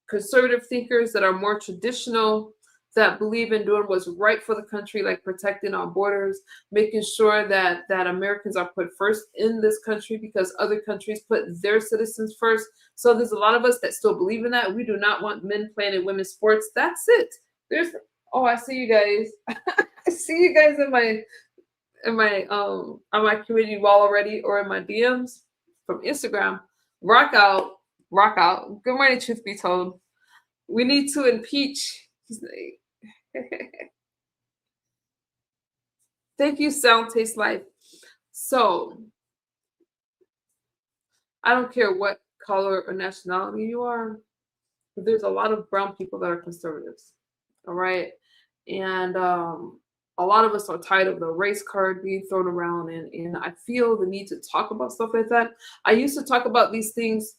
conservative thinkers that are more traditional, that believe in doing what's right for the country, like protecting our borders, making sure that Americans are put first in this country because other countries put their citizens first. So there's a lot of us that still believe in that. We do not want men playing in women's sports. That's it. I see you guys. I see you guys on my community wall already, or in my DMs from Instagram. Rock out. Rock out. Good morning, truth be told. We need to impeach. Thank you, Sound Taste Life. So, I don't care what color or nationality you are, but there's a lot of brown people that are conservatives. All right. And a lot of us are tired of the race card being thrown around, and I feel the need to talk about stuff like that. I used to talk about these things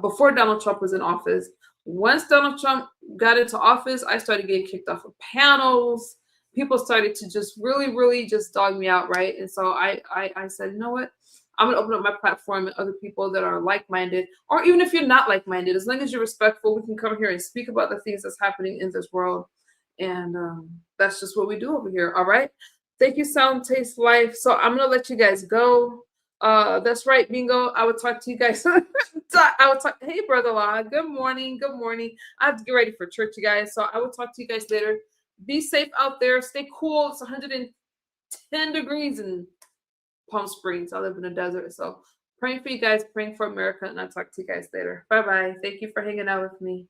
before Donald Trump was in office. Once Donald Trump got into office, I started getting kicked off of panels. People started to just really just dog me out, right? And so I said, you know what? I'm going to open up my platform and other people that are like-minded, or even if you're not like-minded, as long as you're respectful, we can come here and speak about the things that's happening in this world. And that's just what we do over here, all right? Thank you, Sound Taste Life. So I'm going to let you guys go. That's right, Bingo. I would talk to you guys. Hey, brother-in-law. Good morning. Good morning. I have to get ready for church, you guys. So I will talk to you guys later. Be safe out there. Stay cool. It's 110 degrees in Palm Springs. I live in the desert. So praying for you guys, praying for America, and I'll talk to you guys later. Bye-bye. Thank you for hanging out with me.